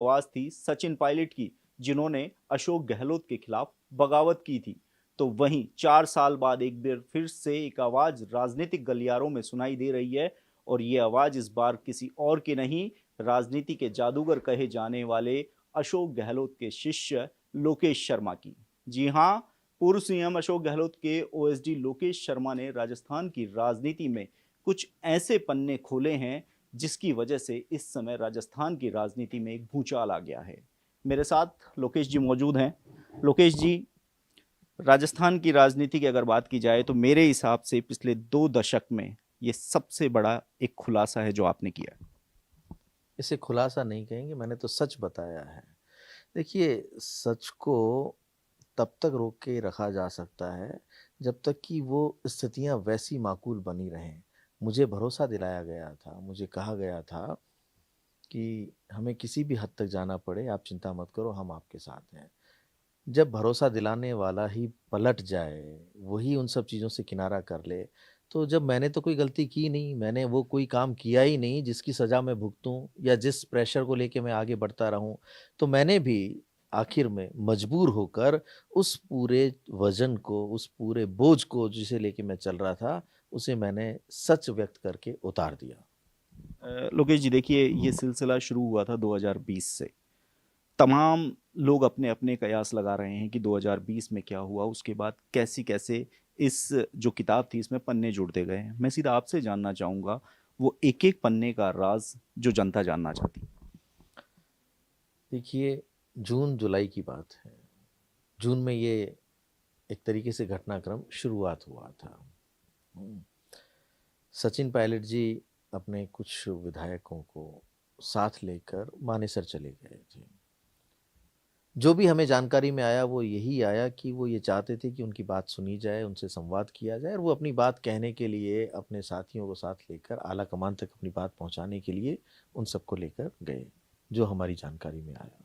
आवाज थी सचिन पायलट की, जिन्होंने अशोक गहलोत के खिलाफ बगावत की थी। तो वहीं 4 साल बाद एक बार फिर से एक आवाज राजनीतिक गलियारों में सुनाई दे रही है, और ये आवाज इस बार किसी और की नहीं, राजनीति के जादूगर कहे जाने वाले अशोक गहलोत के शिष्य लोकेश शर्मा की। जी हाँ, पूर्व सीएम अशोक गहलोत के ओएसडी लोकेश शर्मा ने राजस्थान की राजनीति में कुछ ऐसे पन्ने खोले हैं जिसकी वजह से इस समय राजस्थान की राजनीति में एक भूचाल आ गया है। मेरे साथ लोकेश जी मौजूद हैं। लोकेश जी, राजस्थान की राजनीति की अगर बात की जाए तो मेरे हिसाब से पिछले 2 दशक में ये सबसे बड़ा एक खुलासा है जो आपने किया है। इसे खुलासा नहीं कहेंगे, मैंने तो सच बताया है। देखिए, सच को तब तक रोक के रखा जा सकता है जब तक कि वो स्थितियां वैसी माकूल बनी रहें। मुझे भरोसा दिलाया गया था, मुझे कहा गया था कि हमें किसी भी हद तक जाना पड़े, आप चिंता मत करो, हम आपके साथ हैं। जब भरोसा दिलाने वाला ही पलट जाए, वही उन सब चीज़ों से किनारा कर ले, तो जब मैंने तो कोई गलती की नहीं, मैंने वो कोई काम किया ही नहीं जिसकी सज़ा मैं भुगतूँ या जिस प्रेशर को लेके मैं आगे बढ़ता रहूँ, तो मैंने भी आखिर में मजबूर होकर उस पूरे वज़न को, उस पूरे बोझ को जिसे लेके मैं चल रहा था, उसे मैंने सच व्यक्त करके उतार दिया। लोकेश जी, देखिए, ये सिलसिला शुरू हुआ था 2020 से। तमाम लोग अपने अपने कयास लगा रहे हैं कि 2020 में क्या हुआ, उसके बाद कैसी कैसे इस जो किताब थी इसमें पन्ने जुड़ते गए हैं। मैं सीधा आपसे जानना चाहूंगा वो एक एक पन्ने का राज जो जनता जानना चाहती है। देखिए, जून-जुलाई की बात है। जून में ये एक तरीके से घटनाक्रम शुरुआत हुआ था। हुँ। सचिन पायलट जी अपने कुछ विधायकों को साथ लेकर मानेसर चले गए थे। जो भी हमें जानकारी में आया वो यही आया कि वो ये चाहते थे कि उनकी बात सुनी जाए, उनसे संवाद किया जाए और वो अपनी बात कहने के लिए अपने साथियों को साथ लेकर आला कमान तक अपनी बात पहुँचाने के लिए उन सबको लेकर गए, जो हमारी जानकारी में आया।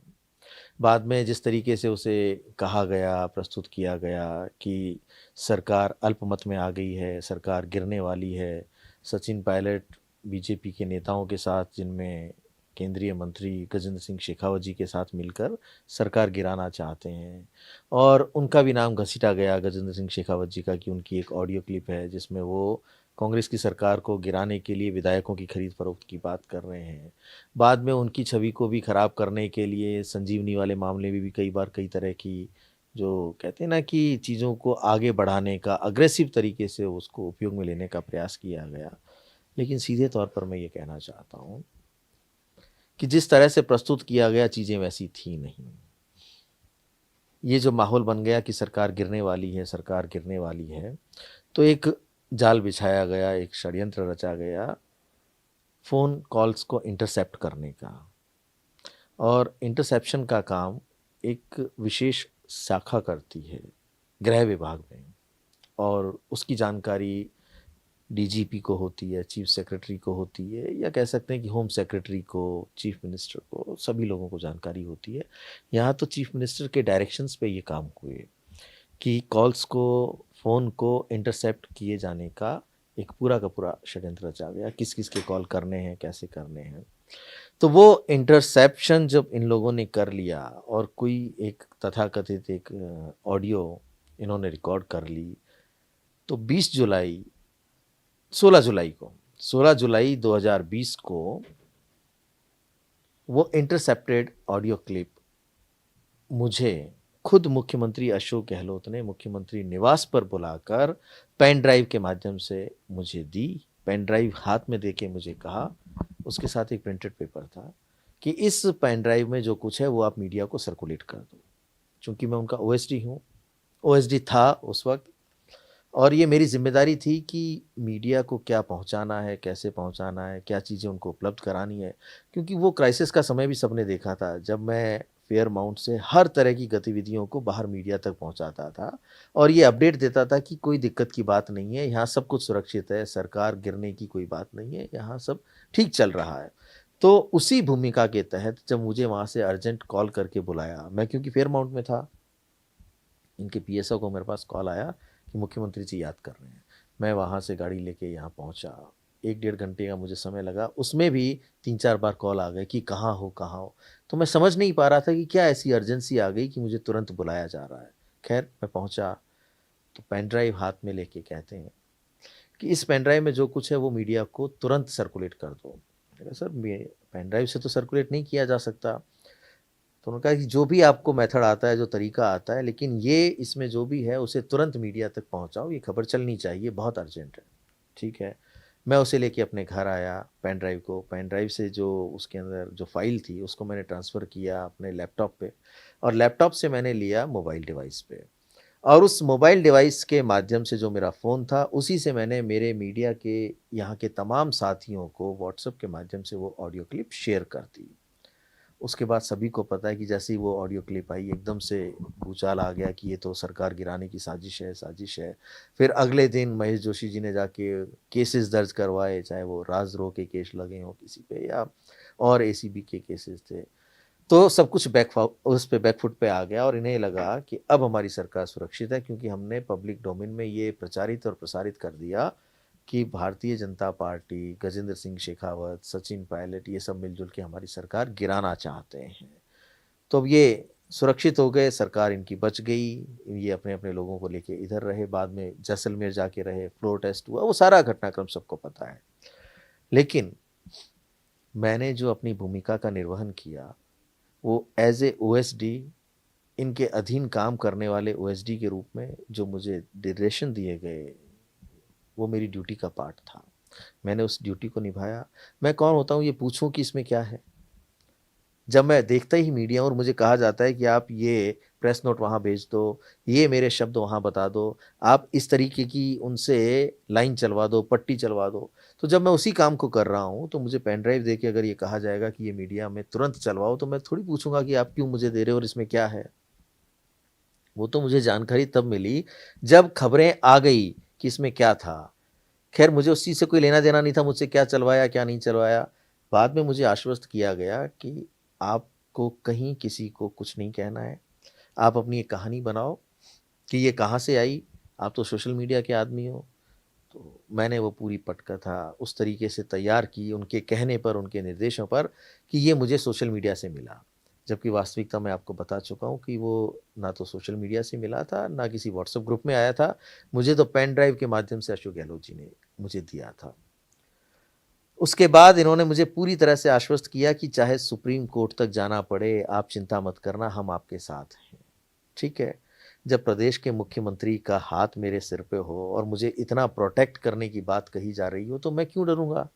बाद में जिस तरीके से उसे कहा गया, प्रस्तुत किया गया कि सरकार अल्पमत में आ गई है, सरकार गिरने वाली है। सचिन पायलट बीजेपी के नेताओं के साथ, जिनमें केंद्रीय मंत्री गजेंद्र सिंह शेखावत जी के साथ मिलकर सरकार गिराना चाहते हैं और उनका भी नाम घसीटा गया गजेंद्र सिंह शेखावत जी का कि उनकी एक ऑडियो क्लिप है जिसमें वो कांग्रेस की सरकार को गिराने के लिए विधायकों की खरीद फरोख्त की बात कर रहे हैं। बाद में उनकी छवि को भी खराब करने के लिए संजीवनी वाले मामले में भी कई बार कई तरह की जो कहते हैं ना कि चीज़ों को आगे बढ़ाने का अग्रेसिव तरीके से उसको उपयोग में लेने का प्रयास किया गया। लेकिन सीधे तौर पर मैं ये कहना चाहता हूँ कि जिस तरह से प्रस्तुत किया गया चीज़ें वैसी थी नहीं। ये जो माहौल बन गया कि सरकार गिरने वाली है, सरकार गिरने वाली है, तो एक जाल बिछाया गया, एक षड्यंत्र रचा गया फ़ोन कॉल्स को इंटरसेप्ट करने का। और इंटरसेप्शन का काम एक विशेष शाखा करती है गृह विभाग में और उसकी जानकारी डीजीपी को होती है, चीफ सेक्रेटरी को होती है या कह सकते हैं कि होम सेक्रेटरी को, चीफ मिनिस्टर को, सभी लोगों को जानकारी होती है। यहाँ तो चीफ मिनिस्टर के डायरेक्शंस पे ये काम हुए कि कॉल्स को, फ़ोन को इंटरसेप्ट किए जाने का एक पूरा का पूरा षड्यंत्र रचा गया, किस-किस के कॉल करने हैं, कैसे करने हैं। तो वो इंटरसेप्शन जब इन लोगों ने कर लिया और कोई एक तथाकथित एक ऑडियो इन्होंने रिकॉर्ड कर ली, तो 20 जुलाई 16 जुलाई को 16 जुलाई 2020 को वो इंटरसेप्टेड ऑडियो क्लिप मुझे खुद मुख्यमंत्री अशोक गहलोत ने मुख्यमंत्री निवास पर बुलाकर पेन ड्राइव के माध्यम से मुझे दी। पेन ड्राइव हाथ में देके मुझे कहा, उसके साथ एक प्रिंटेड पेपर था कि इस पेन ड्राइव में जो कुछ है वो आप मीडिया को सर्कुलेट कर दो। चूँकि मैं उनका ओएसडी हूँ, ओएसडी था उस वक़्त और ये मेरी ज़िम्मेदारी थी कि मीडिया को क्या पहुँचाना है, कैसे पहुँचाना है, क्या चीज़ें उनको उपलब्ध करानी है। क्योंकि वो क्राइसिस का समय भी सबने देखा था, जब मैं फेयरमाउंट से हर तरह की गतिविधियों को बाहर मीडिया तक पहुँचाता था और ये अपडेट देता था कि कोई दिक्कत की बात नहीं है, यहाँ सब कुछ सुरक्षित है, सरकार गिरने की कोई बात नहीं है, यहाँ सब ठीक चल रहा है। तो उसी भूमिका के तहत जब मुझे वहाँ से अर्जेंट कॉल करके बुलाया, मैं क्योंकि फेयरमाउंट में था, इनके पीएसओ को मेरे पास कॉल आया कि मुख्यमंत्री जी याद कर रहे हैं। मैं वहाँ से गाड़ी लेके यहाँ पहुँचा। 1 डेढ़ घंटे का मुझे समय लगा, उसमें भी 3-4 बार कॉल आ गए कि कहाँ हो, कहाँ हो? तो मैं समझ नहीं पा रहा था कि क्या ऐसी अर्जेंसी आ गई कि मुझे तुरंत बुलाया जा रहा है। ख़ैर मैं पहुँचा, तो पेन ड्राइव हाथ में लेके कहते हैं कि इस पेन ड्राइव में जो कुछ है वो मीडिया को तुरंत सर्कुलेट कर दो। मैंने कहा सर पेन ड्राइव से तो सर्कुलेट नहीं किया जा सकता। तो उन्होंने कहा कि जो भी आपको मेथड आता है, जो तरीका आता है, लेकिन ये इसमें जो भी है उसे तुरंत मीडिया तक पहुँचाओ, ये खबर चलनी चाहिए, बहुत अर्जेंट है। ठीक है, मैं उसे लेके अपने घर आया, पेन ड्राइव से जो उसके अंदर जो फ़ाइल थी उसको मैंने ट्रांसफ़र किया अपने लैपटॉप पे, और लैपटॉप से मैंने लिया मोबाइल डिवाइस पे, और उस मोबाइल डिवाइस के माध्यम से जो मेरा फ़ोन था, उसी से मैंने मेरे मीडिया के यहाँ के तमाम साथियों को व्हाट्सएप के माध्यम से वो ऑडियो क्लिप शेयर कर दी। उसके बाद सभी को पता है कि जैसे ही वो ऑडियो क्लिप आई, एकदम से भूचाल आ गया कि ये तो सरकार गिराने की साजिश है, साजिश है। फिर अगले दिन महेश जोशी जी ने जाके केसेस दर्ज करवाए, चाहे वो राजद्रोह के केस लगे हों किसी पे, या और एसीबी के केसेस थे। तो सब कुछ बैकफुट पे आ गया, और इन्हें लगा कि अब हमारी सरकार सुरक्षित है, क्योंकि हमने पब्लिक डोमेन में ये प्रचारित और प्रसारित कर दिया कि भारतीय जनता पार्टी, गजेंद्र सिंह शेखावत, सचिन पायलट, ये सब मिलजुल के हमारी सरकार गिराना चाहते हैं। तो अब ये सुरक्षित हो गए, सरकार इनकी बच गई। ये अपने-अपने लोगों को लेके इधर रहे, बाद में जैसलमेर जाके रहे, फ्लोर टेस्ट हुआ, वो सारा घटनाक्रम सबको पता है। लेकिन मैंने जो अपनी भूमिका का निर्वहन किया, वो एज़ ए ओएसडी, इनके अधीन काम करने वाले ओएसडी के रूप में जो मुझे निर्देशन दिए गए, वो मेरी ड्यूटी का पार्ट था। मैंने उस ड्यूटी को निभाया। मैं कौन होता हूँ ये पूछूँ कि इसमें क्या है? जब मैं देखता ही मीडिया और मुझे कहा जाता है कि आप ये प्रेस नोट वहाँ भेज दो, ये मेरे शब्द वहाँ बता दो, आप इस तरीके की उनसे लाइन चलवा दो, पट्टी चलवा दो। तो जब मैं उसी काम को कर रहा हूँ, तो मुझे पेन ड्राइव देके अगर ये कहा जाएगा कि ये मीडिया में तुरंत चलवाओ, तो मैं थोड़ी पूछूँगा कि आप क्यों मुझे दे रहे हो और इसमें क्या है? वो तो मुझे जानकारी तब मिली जब खबरें आ गई कि इसमें क्या था। खैर मुझे उस चीज़ से कोई लेना-देना नहीं था, मुझसे क्या चलवाया, क्या नहीं चलवाया। बाद में मुझे आश्वस्त किया गया कि आपको कहीं किसी को कुछ नहीं कहना है। आप अपनी एक कहानी बनाओ कि ये कहाँ से आई, आप तो सोशल मीडिया के आदमी हो। तो मैंने वो पूरी पटकथा उस तरीके से तैयार की, उनके कहने पर, उनके निर्देशों पर, कि ये मुझे सोशल मीडिया से मिला। जबकि वास्तविकता मैं आपको बता चुका हूँ कि वो ना तो सोशल मीडिया से मिला था, ना किसी व्हाट्सएप ग्रुप में आया था। मुझे तो पेन ड्राइव के माध्यम से अशोक गहलोत जी ने मुझे दिया था। उसके बाद इन्होंने मुझे पूरी तरह से आश्वस्त किया कि चाहे सुप्रीम कोर्ट तक जाना पड़े, आप चिंता मत करना, हम आपके साथ हैं। ठीक है? जब प्रदेश के मुख्यमंत्री का हाथ मेरे सिर पे हो और मुझे इतना प्रोटेक्ट करने की बात कही जा रही हो, तो मैं क्यों डरूँगा?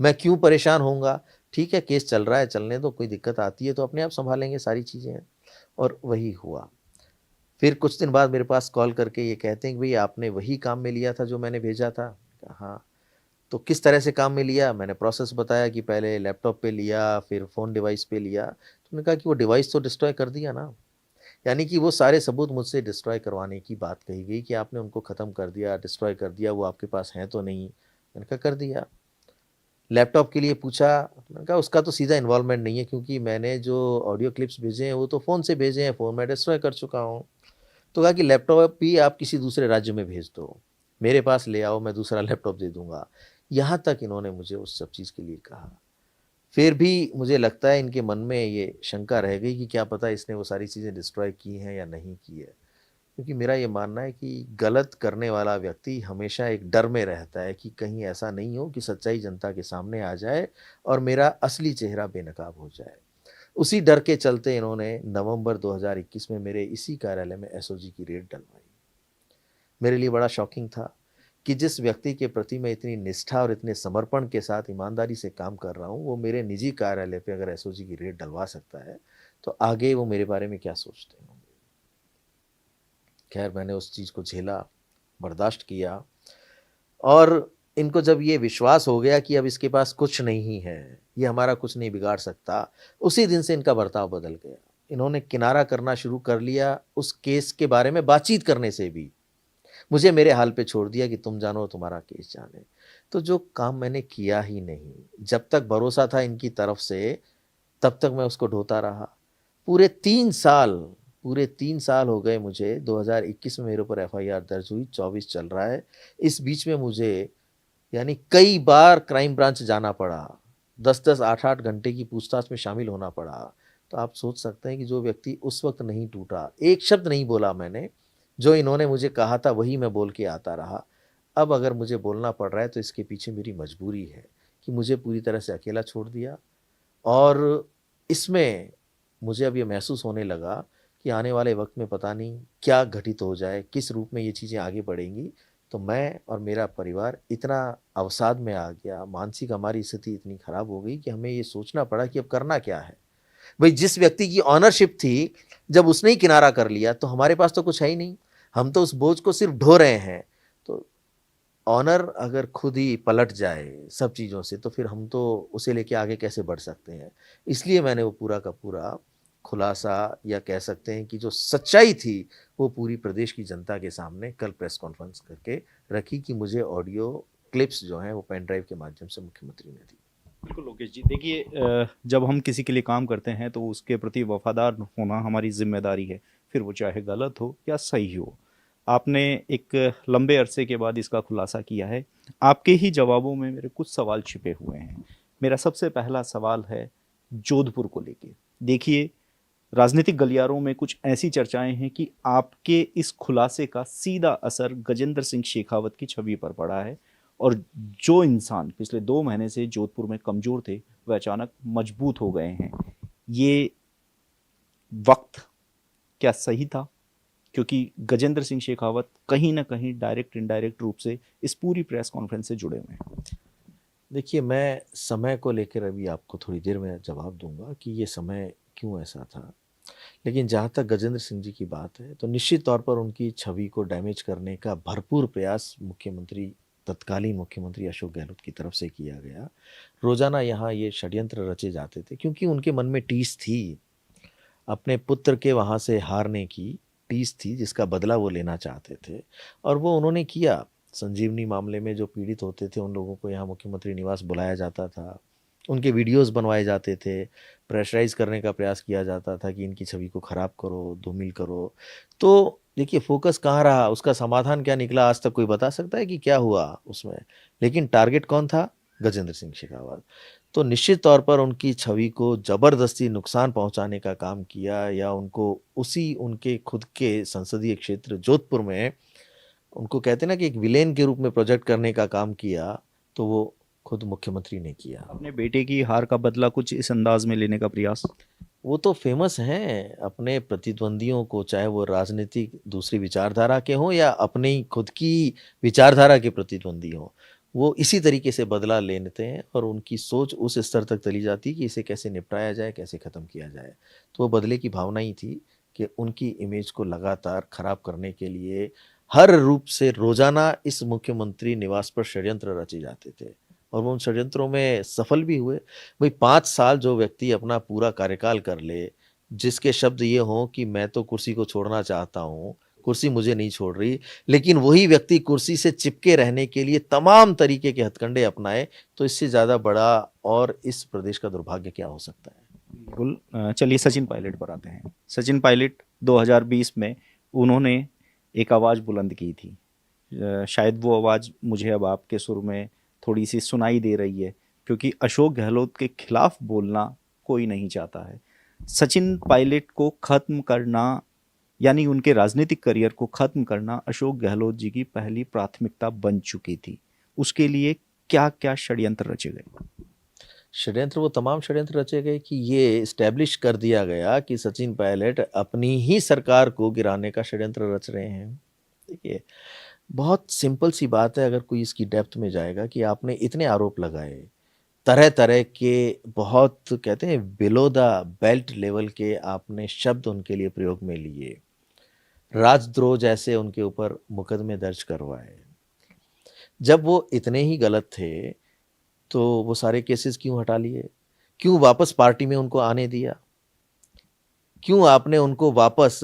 मैं क्यों परेशान होऊँगा? ठीक है, केस चल रहा है, चलने दो, कोई दिक्कत आती है तो अपने आप सँभालेंगे सारी चीज़ें। और वही हुआ। फिर कुछ दिन बाद मेरे पास कॉल करके ये कहते हैं कि भई आपने वही काम में लिया था जो मैंने भेजा था? कहा हाँ। तो किस तरह से काम में लिया? मैंने प्रोसेस बताया कि पहले लैपटॉप पे लिया, फिर फ़ोन डिवाइस पे लिया। तो उन्होंने कहा कि वो डिवाइस तो डिस्ट्रॉय कर दिया ना। यानी कि वो सारे सबूत मुझसे डिस्ट्रॉय करवाने की बात कही गई कि आपने उनको ख़त्म कर दिया, डिस्ट्रॉय कर दिया, वो आपके पास हैं तो नहीं। मैंने कहा कर दिया। लैपटॉप के लिए पूछा, मैंने कहा उसका तो सीधा इन्वॉल्वमेंट नहीं है, क्योंकि मैंने जो ऑडियो क्लिप्स भेजे हैं वो तो फ़ोन से भेजे हैं, फ़ोन मैं डिस्ट्रॉय कर चुका हूँ। तो कहा कि लैपटॉप भी आप किसी दूसरे राज्य में भेज दो, मेरे पास ले आओ, मैं दूसरा लैपटॉप दे दूँगा। यहाँ तक इन्होंने मुझे उस सब चीज़ के लिए कहा। फिर भी मुझे लगता है इनके मन में ये शंका रह गई कि क्या पता इसने वो सारी चीज़ें डिस्ट्रॉय की हैं या नहीं की है। क्योंकि मेरा ये मानना है कि गलत करने वाला व्यक्ति हमेशा एक डर में रहता है कि कहीं ऐसा नहीं हो कि सच्चाई जनता के सामने आ जाए और मेरा असली चेहरा बेनकाब हो जाए। उसी डर के चलते इन्होंने नवंबर 2021 में मेरे इसी कार्यालय में एसओजी की रेड डलवाई। मेरे लिए बड़ा शॉकिंग था कि जिस व्यक्ति के प्रति मैं इतनी निष्ठा और इतने समर्पण के साथ ईमानदारी से काम कर रहा हूँ, वो मेरे निजी कार्यालय पे अगर एसओजी की रेड डलवा सकता है, तो आगे वो मेरे बारे में क्या सोचते होंगे। खैर मैंने उस चीज़ को झेला, बर्दाश्त किया, और इनको जब ये विश्वास हो गया कि अब इसके पास कुछ नहीं है, ये हमारा कुछ नहीं बिगाड़ सकता, उसी दिन से इनका बर्ताव बदल गया। इन्होंने किनारा करना शुरू कर लिया, उस केस के बारे में बातचीत करने से भी। मुझे मेरे हाल पे छोड़ दिया कि तुम जानो, तुम्हारा केस जाने। तो जो काम मैंने किया ही नहीं, जब तक भरोसा था इनकी तरफ से, तब तक मैं उसको ढोता रहा। पूरे 3 साल, पूरे 3 साल हो गए मुझे। 2021 में मेरे ऊपर एफआईआर दर्ज हुई, 24 चल रहा है। इस बीच में मुझे यानी कई बार क्राइम ब्रांच जाना पड़ा, 10-10, 8-8 घंटे की पूछताछ में शामिल होना पड़ा। तो आप सोच सकते हैं कि जो व्यक्ति उस वक्त नहीं टूटा, एक शब्द नहीं बोला मैंने, जो इन्होंने मुझे कहा था वही मैं बोल के आता रहा। अब अगर मुझे बोलना पड़ रहा है तो इसके पीछे मेरी मजबूरी है कि मुझे पूरी तरह से अकेला छोड़ दिया। और इसमें मुझे अब ये महसूस होने लगा कि आने वाले वक्त में पता नहीं क्या घटित हो जाए, किस रूप में ये चीज़ें आगे बढ़ेंगी। तो मैं और मेरा परिवार इतना अवसाद में आ गया, मानसिक हमारी स्थिति इतनी खराब हो गई कि हमें ये सोचना पड़ा कि अब करना क्या है। भाई जिस व्यक्ति की ऑनरशिप थी, जब उसने ही किनारा कर लिया तो हमारे पास तो कुछ है ही नहीं, हम तो उस बोझ को सिर्फ ढो रहे हैं। तो ऑनर अगर खुद ही पलट जाए सब चीज़ों से तो फिर हम तो उसे लेके आगे कैसे बढ़ सकते हैं। इसलिए मैंने वो पूरा का पूरा खुलासा या कह सकते हैं कि जो सच्चाई थी वो पूरी प्रदेश की जनता के सामने कल प्रेस कॉन्फ्रेंस करके रखी कि मुझे ऑडियो क्लिप्स जो हैं वो पेन ड्राइव के माध्यम से मुख्यमंत्री ने दी। बिल्कुल लोकेश जी, देखिए जब हम किसी के लिए काम करते हैं तो उसके प्रति वफादार होना हमारी जिम्मेदारी है, फिर वो चाहे गलत हो या सही हो। आपने एक लंबे अरसे के बाद इसका खुलासा किया है। आपके ही जवाबों में मेरे कुछ सवाल छिपे हुए हैं। मेरा सबसे पहला सवाल है जोधपुर को लेके। देखिए, राजनीतिक गलियारों में कुछ ऐसी चर्चाएं हैं कि आपके इस खुलासे का सीधा असर गजेंद्र सिंह शेखावत की छवि पर पड़ा है और जो इंसान पिछले 2 महीने से जोधपुर में कमजोर थे वह अचानक मजबूत हो गए हैं। ये वक्त क्या सही था? क्योंकि गजेंद्र सिंह शेखावत कहीं ना कहीं डायरेक्ट इनडायरेक्ट रूप से इस पूरी प्रेस कॉन्फ्रेंस से जुड़े हुए हैं। देखिए, मैं समय को लेकर अभी आपको थोड़ी देर में जवाब दूंगा कि ये समय क्यों ऐसा था। लेकिन जहाँ तक गजेंद्र सिंह जी की बात है तो निश्चित तौर पर उनकी छवि को डैमेज करने का भरपूर प्रयास मुख्यमंत्री, तत्कालीन मुख्यमंत्री अशोक गहलोत की तरफ से किया गया। रोजाना यहाँ ये षड्यंत्र रचे जाते थे क्योंकि उनके मन में टीस थी, अपने पुत्र के वहाँ से हारने की टीस थी जिसका बदला वो लेना चाहते थे और वो उन्होंने किया। संजीवनी मामले में जो पीड़ित होते थे उन लोगों को यहाँ मुख्यमंत्री निवास बुलाया जाता था, उनके वीडियोस बनवाए जाते थे, प्रेशराइज करने का प्रयास किया जाता था कि इनकी छवि को खराब करो, धूमिल करो। तो देखिए फोकस कहाँ रहा, उसका समाधान क्या निकला, आज तक कोई बता सकता है कि क्या हुआ उसमें। लेकिन टारगेट कौन था? गजेंद्र सिंह शेखावत। तो निश्चित तौर पर उनकी छवि को जबरदस्ती नुकसान पहुंचाने का काम किया या उनको उसी उनके खुद के संसदीय क्षेत्र जोधपुर में उनको कहते हैं ना कि एक विलेन के रूप में प्रोजेक्ट करने का काम किया, तो वो खुद मुख्यमंत्री ने किया। अपने बेटे की हार का बदला कुछ इस अंदाज में लेने का प्रयास। वो तो फेमस हैं अपने प्रतिद्वंदियों को, चाहे वो राजनीतिक दूसरी विचारधारा के हों या अपनी खुद की विचारधारा के प्रतिद्वंदी हों, वो इसी तरीके से बदला लेते हैं और उनकी सोच उस स्तर तक चली जाती है कि इसे कैसे निपटाया जाए, कैसे ख़त्म किया जाए। तो वो बदले की भावना ही थी कि उनकी इमेज को लगातार खराब करने के लिए हर रूप से रोजाना इस मुख्यमंत्री निवास पर षड्यंत्र रचे जाते थे और वो उन षड्यंत्रों में सफल भी हुए। भाई 5 साल जो व्यक्ति अपना पूरा कार्यकाल कर ले, जिसके शब्द ये हों कि मैं तो कुर्सी को छोड़ना चाहता हूँ, कुर्सी मुझे नहीं छोड़ रही, लेकिन वही व्यक्ति कुर्सी से चिपके रहने के लिए तमाम तरीके के हथकंडे अपनाए, तो इससे ज़्यादा बड़ा और इस प्रदेश का दुर्भाग्य क्या हो सकता है। बिल्कुल। चलिए सचिन पायलट पर आते हैं। सचिन पायलट 2020 में उन्होंने एक आवाज़ बुलंद की थी। शायद वो आवाज़ मुझे अब आपके सुर में थोड़ी सी सुनाई दे रही है, क्योंकि अशोक गहलोत के खिलाफ बोलना कोई नहीं चाहता है। सचिन पायलट को ख़त्म करना, यानी उनके राजनीतिक करियर को ख़त्म करना अशोक गहलोत जी की पहली प्राथमिकता बन चुकी थी। उसके लिए क्या क्या षड्यंत्र रचे गए? षड्यंत्र वो तमाम षड्यंत्र रचे गए कि ये इस्टेब्लिश कर दिया गया कि सचिन पायलट अपनी ही सरकार को गिराने का षड्यंत्र रच रहे हैं। देखिए, बहुत सिंपल सी बात है, अगर कोई इसकी डेप्थ में जाएगा कि आपने इतने आरोप लगाए, तरह तरह के, बहुत कहते हैं बिलो द बेल्ट लेवल के आपने शब्द उनके लिए प्रयोग में लिए, राजद्रोह जैसे उनके ऊपर मुकदमे दर्ज करवाए। जब वो इतने ही गलत थे तो वो सारे केसेस क्यों हटा लिए? क्यों वापस पार्टी में उनको आने दिया? क्यों आपने उनको वापस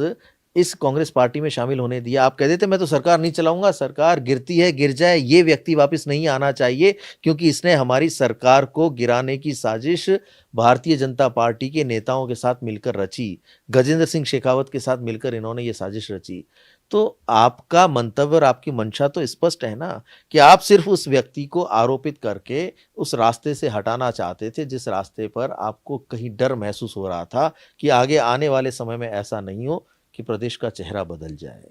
इस कांग्रेस पार्टी में शामिल होने दिया। आप कहते थे मैं तो सरकार नहीं चलाऊंगा, सरकार गिरती है गिर जाए, ये व्यक्ति वापस नहीं आना चाहिए क्योंकि इसने हमारी सरकार को गिराने की साजिश भारतीय जनता पार्टी के नेताओं के साथ मिलकर रची, गजेंद्र सिंह शेखावत के साथ मिलकर इन्होंने ये साजिश रची। तो आपका मंतव्य और आपकी मंशा तो स्पष्ट है ना कि आप सिर्फ उस व्यक्ति को आरोपित करके उस रास्ते से हटाना चाहते थे जिस रास्ते पर आपको कहीं डर महसूस हो रहा था कि आगे आने वाले समय में ऐसा नहीं हो कि प्रदेश का चेहरा बदल जाए,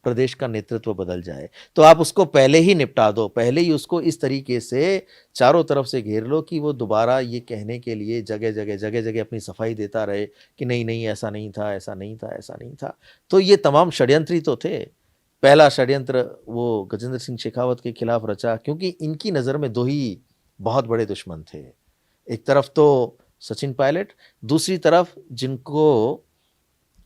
प्रदेश का नेतृत्व बदल जाए। तो आप उसको पहले ही निपटा दो, पहले ही उसको इस तरीके से चारों तरफ से घेर लो कि वो दोबारा ये कहने के लिए जगह जगह अपनी सफाई देता रहे कि नहीं नहीं ऐसा नहीं था, ऐसा नहीं था, ऐसा नहीं था। तो ये तमाम षड्यंत्र ही तो थे। पहला षड्यंत्र वो गजेंद्र सिंह शेखावत के खिलाफ रचा क्योंकि इनकी नज़र में दो ही बहुत बड़े दुश्मन थे। एक तरफ तो सचिन पायलट, दूसरी तरफ जिनको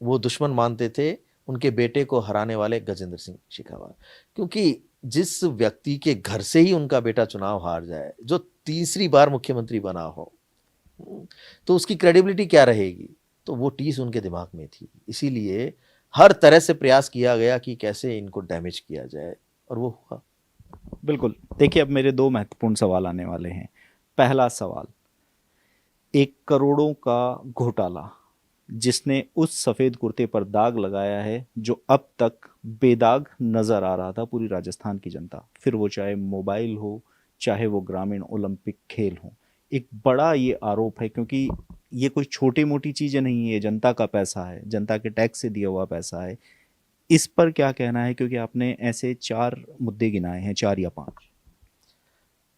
वो दुश्मन मानते थे उनके बेटे को हराने वाले गजेंद्र सिंह शेखावत। क्योंकि जिस व्यक्ति के घर से ही उनका बेटा चुनाव हार जाए, जो तीसरी बार मुख्यमंत्री बना हो, तो उसकी क्रेडिबिलिटी क्या रहेगी? तो वो टीस उनके दिमाग में थी। इसीलिए हर तरह से प्रयास किया गया कि कैसे इनको डैमेज किया जाए और वो हुआ। बिल्कुल। देखिए, अब मेरे दो महत्वपूर्ण सवाल आने वाले हैं। पहला सवाल, 1 करोड़ों का घोटाला जिसने उस सफ़ेद कुर्ते पर दाग लगाया है जो अब तक बेदाग नज़र आ रहा था पूरी राजस्थान की जनता, फिर वो चाहे मोबाइल हो, चाहे वो ग्रामीण ओलंपिक खेल हो। एक बड़ा ये आरोप है क्योंकि ये कोई छोटी मोटी चीज़ें नहीं है, जनता का पैसा है, जनता के टैक्स से दिया हुआ पैसा है। इस पर क्या कहना है, क्योंकि आपने ऐसे 4 मुद्दे गिनाए हैं, 4 या 5।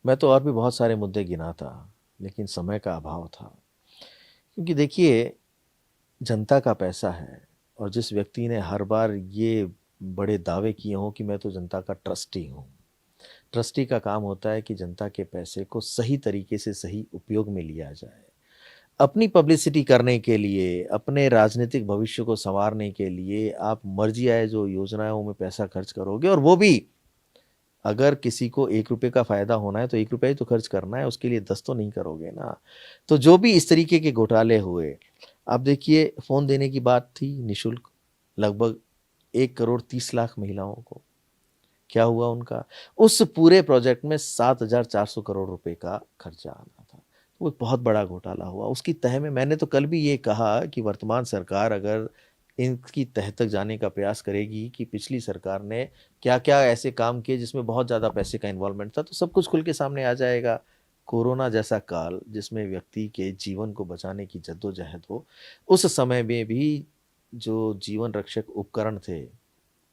मैं तो और भी बहुत सारे मुद्दे गिना था लेकिन समय का अभाव था। क्योंकि देखिए, जनता का पैसा है और जिस व्यक्ति ने हर बार ये बड़े दावे किए हों कि मैं तो जनता का ट्रस्टी हूँ। ट्रस्टी का काम होता है कि जनता के पैसे को सही तरीके से सही उपयोग में लिया जाए। अपनी पब्लिसिटी करने के लिए, अपने राजनीतिक भविष्य को संवारने के लिए आप मर्जी आए जो योजनाओं में पैसा खर्च करोगे, और वो भी अगर किसी को 1 रुपये का फ़ायदा होना है तो 1 रुपया ही तो खर्च करना है, उसके लिए 10 तो नहीं करोगे ना। तो जो भी इस तरीके के घोटाले हुए, अब देखिए फ़ोन देने की बात थी निःशुल्क, लगभग 1 करोड़ 30 लाख महिलाओं को। क्या हुआ उनका? उस पूरे प्रोजेक्ट में 7,400 करोड़ रुपए का खर्चा आना था। वो एक बहुत बड़ा घोटाला हुआ। उसकी तह में मैंने तो कल भी ये कहा कि वर्तमान सरकार अगर इनकी तह तक जाने का प्रयास करेगी कि पिछली सरकार ने क्या-क्या ऐसे काम किए जिसमें बहुत ज़्यादा पैसे का इन्वॉल्वमेंट था, तो सब कुछ खुल के सामने आ जाएगा। कोरोना जैसा काल जिसमें व्यक्ति के जीवन को बचाने की जद्दोजहद हो, उस समय में भी जो जीवन रक्षक उपकरण थे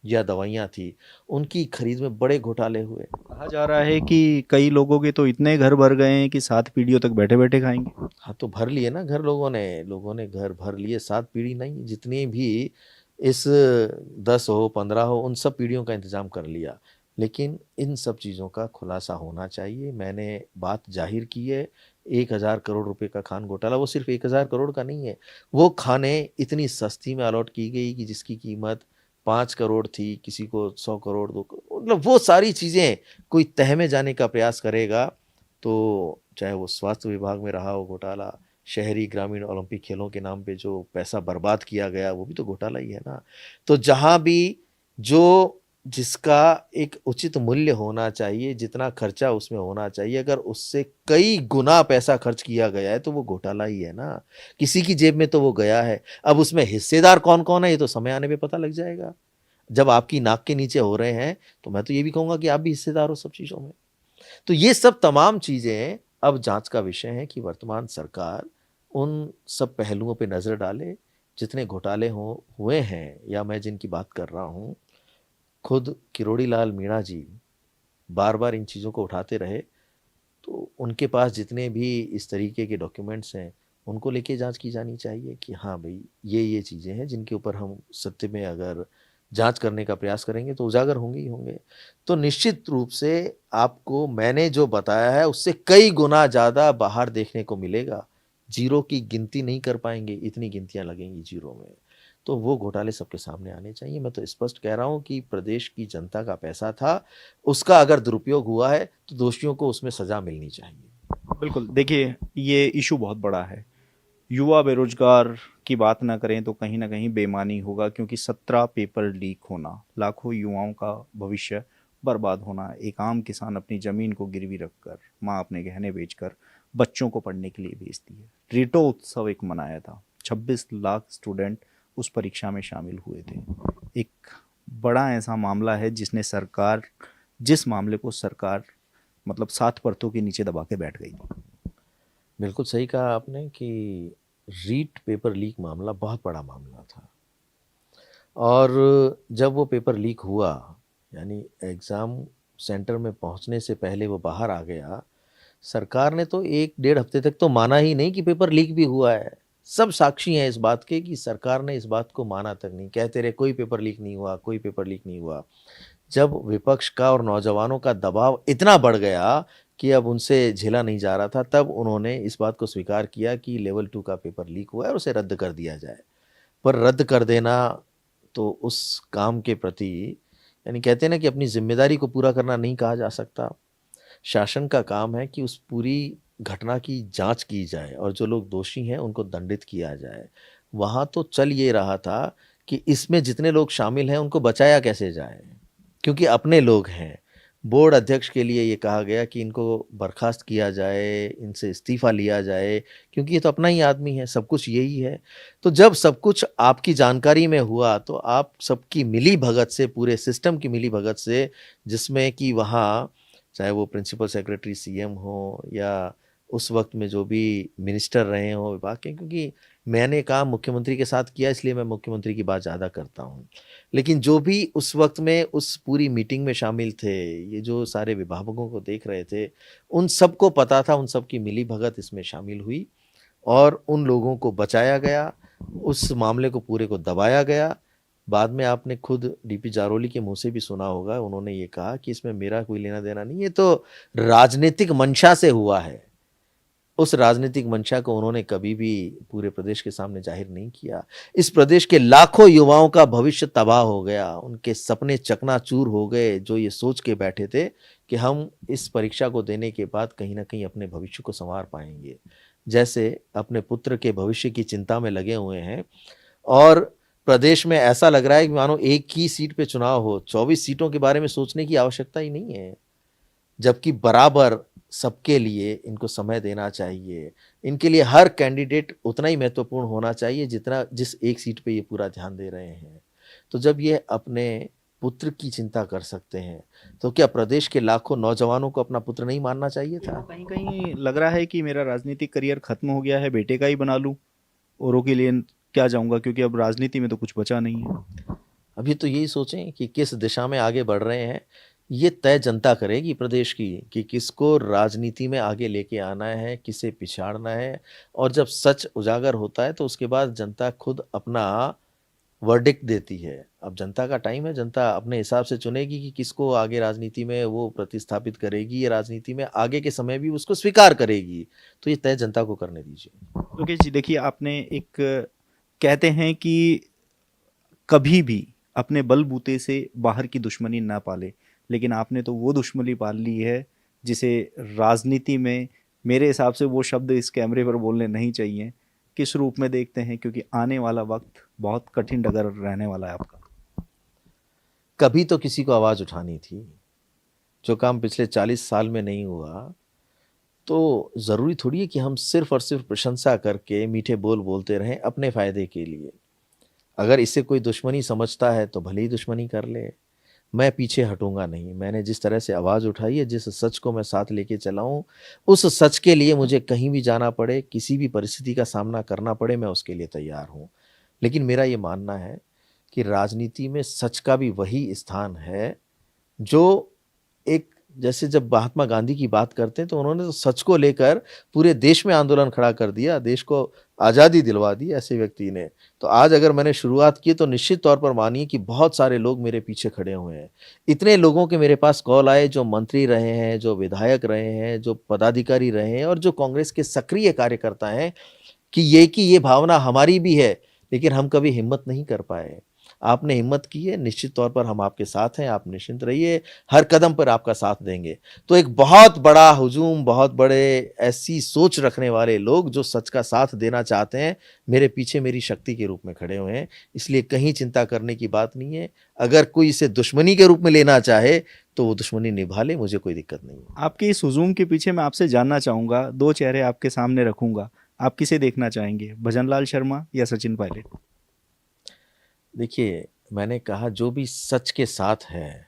या दवाइयाँ थी, उनकी खरीद में बड़े घोटाले हुए। कहा जा रहा है कि कई लोगों के तो इतने घर भर गए हैं कि 7 पीढ़ियों तक बैठे बैठे खाएंगे। हाँ, तो भर लिए ना घर लोगों ने घर भर लिए, 7 पीढ़ी नहीं, जितनी भी इस 10 हो 15 हो उन सब पीढ़ियों का इंतज़ाम कर लिया। लेकिन इन सब चीज़ों का खुलासा होना चाहिए। मैंने बात ज़ाहिर की है, 1000 करोड़ रुपए का खान घोटाला, वो सिर्फ़ 1000 करोड़ का नहीं है। वो खानें इतनी सस्ती में अलॉट की गई कि जिसकी कीमत 5 करोड़ थी, किसी को 100 करोड़, 2 करोड़, मतलब वो सारी चीज़ें कोई तह में जाने का प्रयास करेगा तो चाहे वो स्वास्थ्य विभाग में रहा हो घोटाला, शहरी ग्रामीण ओलंपिक खेलों के नाम पे जो पैसा बर्बाद किया गया वो भी तो घोटाला ही है ना। तो जहाँ भी जो जिसका एक उचित मूल्य होना चाहिए, जितना खर्चा उसमें होना चाहिए, अगर उससे कई गुना पैसा खर्च किया गया है तो वो घोटाला ही है ना। किसी की जेब में तो वो गया है। अब उसमें हिस्सेदार कौन-कौन है ये तो समय आने पे पता लग जाएगा। जब आपकी नाक के नीचे हो रहे हैं तो मैं तो ये भी कहूँगा कि आप भी हिस्सेदार हो सब चीज़ों में। तो ये सब तमाम चीज़ें अब जांच का विषय हैं कि वर्तमान सरकार उन सब पहलुओं पे नज़र डाले, जितने घोटाले हुए हैं या मैं जिनकी बात कर रहा हूँ, खुद किरोड़ी लाल मीणा जी बार-बार इन चीज़ों को उठाते रहे, तो उनके पास जितने भी इस तरीके के डॉक्यूमेंट्स हैं, उनको लेके जांच की जानी चाहिए कि हाँ भई, ये चीज़ें हैं जिनके ऊपर हम सत्य में अगर जांच करने का प्रयास करेंगे तो उजागर होंगे ही होंगे। तो निश्चित रूप से आपको मैंने जो बताया है उससे कई गुना ज़्यादा बाहर देखने को मिलेगा। ज़ीरो की गिनती नहीं कर पाएँगे, इतनी गिनतियाँ लगेंगी ज़ीरो में। तो वो घोटाले सबके सामने आने चाहिए। मैं तो स्पष्ट कह रहा हूँ कि प्रदेश की जनता का पैसा था, उसका अगर दुरुपयोग हुआ है तो दोषियों को उसमें सज़ा मिलनी चाहिए। बिल्कुल। देखिए, ये इशू बहुत बड़ा है। युवा बेरोजगार की बात ना करें तो कहीं ना कहीं बेईमानी होगा, क्योंकि 17 पेपर लीक होना, लाखों युवाओं का भविष्य बर्बाद होना, एक आम किसान अपनी ज़मीन को गिरवी रखकर, माँ अपने गहने बेचकर बच्चों को पढ़ने के लिए भेजती है। रीटो उत्सव एक मनाया था, 26 लाख स्टूडेंट उस परीक्षा में शामिल हुए थे। एक बड़ा ऐसा मामला है जिस मामले को सरकार मतलब 7 परतों के नीचे दबा के बैठ गई थी। बिल्कुल सही कहा आपने कि रीट पेपर लीक मामला बहुत बड़ा मामला था। और जब वो पेपर लीक हुआ, यानी एग्ज़ाम सेंटर में पहुंचने से पहले वो बाहर आ गया, सरकार ने तो 1 डेढ़ हफ्ते तक तो माना ही नहीं कि पेपर लीक भी हुआ है। सब साक्षी हैं इस बात के कि सरकार ने इस बात को माना तक नहीं, कहते रहे कोई पेपर लीक नहीं हुआ, कोई पेपर लीक नहीं हुआ। जब विपक्ष का और नौजवानों का दबाव इतना बढ़ गया कि अब उनसे झेला नहीं जा रहा था, तब उन्होंने इस बात को स्वीकार किया कि लेवल 2 का पेपर लीक हुआ है और उसे रद्द कर दिया जाए। पर रद्द कर देना तो उस काम के प्रति, यानी कहते हैं ना कि अपनी ज़िम्मेदारी को पूरा करना नहीं कहा जा सकता। शासन का काम है कि उस पूरी घटना की जाँच की जाए और जो लोग दोषी हैं उनको दंडित किया जाए। वहाँ तो चल ये रहा था कि इसमें जितने लोग शामिल हैं उनको बचाया कैसे जाए, क्योंकि अपने लोग हैं। बोर्ड अध्यक्ष के लिए ये कहा गया कि इनको बर्खास्त किया जाए, इनसे इस्तीफ़ा लिया जाए, क्योंकि ये तो अपना ही आदमी है, सब कुछ यही है। तो जब सब कुछ आपकी जानकारी में हुआ तो आप सबकी मिलीभगत से, पूरे सिस्टम की मिलीभगत से, जिसमें कि वहाँ चाहे वो प्रिंसिपल सेक्रेटरी सीएम हो या उस वक्त में जो भी मिनिस्टर रहे हों विभाग के, क्योंकि मैंने काम मुख्यमंत्री के साथ किया इसलिए मैं मुख्यमंत्री की बात ज़्यादा करता हूँ। लेकिन जो भी उस वक्त में उस पूरी मीटिंग में शामिल थे, ये जो सारे विभागों को देख रहे थे, उन सबको पता था, उन सब की मिलीभगत इसमें शामिल हुई और उन लोगों को बचाया गया, उस मामले को पूरे को दबाया गया। बाद में आपने खुद डीपी जारोली के मुँह से भी सुना होगा, उन्होंने ये कहा कि इसमें मेरा कोई लेना-देना नहीं, ये तो राजनीतिक मंशा से हुआ है। उस राजनीतिक मंशा को उन्होंने कभी भी पूरे प्रदेश के सामने जाहिर नहीं किया। इस प्रदेश के लाखों युवाओं का भविष्य तबाह हो गया, उनके सपने चकनाचूर हो गए, जो ये सोच के बैठे थे कि हम इस परीक्षा को देने के बाद कहीं न कहीं अपने भविष्य को सँवार पाएँगे। जैसे अपने पुत्र के भविष्य की चिंता में लगे हुए हैं और प्रदेश में ऐसा लग रहा है कि मानो एक ही सीट पे चुनाव हो, 24 सीटों के बारे में सोचने की आवश्यकता ही नहीं है। जबकि बराबर सबके लिए इनको समय देना चाहिए। इनके लिए हर कैंडिडेट उतना ही महत्वपूर्ण होना चाहिए जितना जिस एक सीट पे ये पूरा ध्यान दे रहे हैं। तो जब ये अपने पुत्र की चिंता कर सकते हैं, तो क्या प्रदेश के लाखों नौजवानों को अपना पुत्र नहीं मानना चाहिए था? कहीं कहीं लग रहा है कि मेरा राजनीतिक करियर खत्म हो गया है, बेटे का ही बना लूं, औरों के लिए क्या जाऊंगा, क्योंकि अब राजनीति में तो कुछ बचा नहीं है। अभी तो यही सोचें कि किस दिशा में आगे बढ़ रहे हैं। ये तय जनता करेगी प्रदेश की कि किसको राजनीति में आगे लेके आना है, किसे पिछाड़ना है। और जब सच उजागर होता है तो उसके बाद जनता खुद अपना वर्डिक्ट देती है। अब जनता का टाइम है, जनता अपने हिसाब से चुनेगी कि किसको आगे राजनीति में वो प्रतिस्थापित करेगी या राजनीति में आगे के समय भी उसको स्वीकार करेगी। तो ये तय जनता को करने दीजिए। लोकेश जी, देखिए, आपने एक कहते हैं कि कभी भी अपने बलबूते से बाहर की दुश्मनी ना पाले, लेकिन आपने तो वो दुश्मनी पाल ली है जिसे राजनीति में मेरे हिसाब से वो शब्द इस कैमरे पर बोलने नहीं चाहिए। किस रूप में देखते हैं, क्योंकि आने वाला वक्त बहुत कठिन डगर रहने वाला है आपका। कभी तो किसी को आवाज़ उठानी थी। जो काम पिछले 40 साल में नहीं हुआ, तो ज़रूरी थोड़ी है कि हम सिर्फ़ और सिर्फ़ प्रशंसा करके मीठे बोल बोलते रहें अपने फ़ायदे के लिए। अगर इससे कोई दुश्मनी समझता है तो भले ही दुश्मनी कर ले। मैं पीछे हटूँगा नहीं। मैंने जिस तरह से आवाज़ उठाई है, जिस सच को मैं साथ लेके चला हूँ, उस सच के लिए मुझे कहीं भी जाना पड़े, किसी भी परिस्थिति का सामना करना पड़े, मैं उसके लिए तैयार हूँ। लेकिन मेरा ये मानना है कि राजनीति में सच का भी वही स्थान है जो एक, जैसे जब महात्मा गांधी की बात करते हैं तो उन्होंने तो सच को लेकर पूरे देश में आंदोलन खड़ा कर दिया, देश को आज़ादी दिलवा दी ऐसे व्यक्ति ने। तो आज अगर मैंने शुरुआत की तो निश्चित तौर पर मानिए कि बहुत सारे लोग मेरे पीछे खड़े हुए हैं। इतने लोगों के मेरे पास कॉल आए जो मंत्री रहे हैं, जो विधायक रहे हैं, जो पदाधिकारी रहे हैं और जो कांग्रेस के सक्रिय कार्यकर्ता हैं कि ये भावना हमारी भी है, लेकिन हम कभी हिम्मत नहीं कर पाए। आपने हिम्मत की है, निश्चित तौर पर हम आपके साथ हैं, आप निश्चिंत रहिए, हर कदम पर आपका साथ देंगे। तो एक बहुत बड़ा हुजूम, बहुत बड़े ऐसी सोच रखने वाले लोग जो सच का साथ देना चाहते हैं, मेरे पीछे मेरी शक्ति के रूप में खड़े हुए हैं, इसलिए कहीं चिंता करने की बात नहीं है। अगर कोई इसे दुश्मनी के रूप में लेना चाहे तो वो दुश्मनी निभा ले, मुझे कोई दिक्कत नहीं है। आपके इस हुजूम के पीछे मैं आपसे जानना चाहूंगा, दो चेहरे आपके सामने रखूंगा, आप किसे देखना चाहेंगे, भजनलाल शर्मा या सचिन पायलट? देखिए, मैंने कहा जो भी सच के साथ है,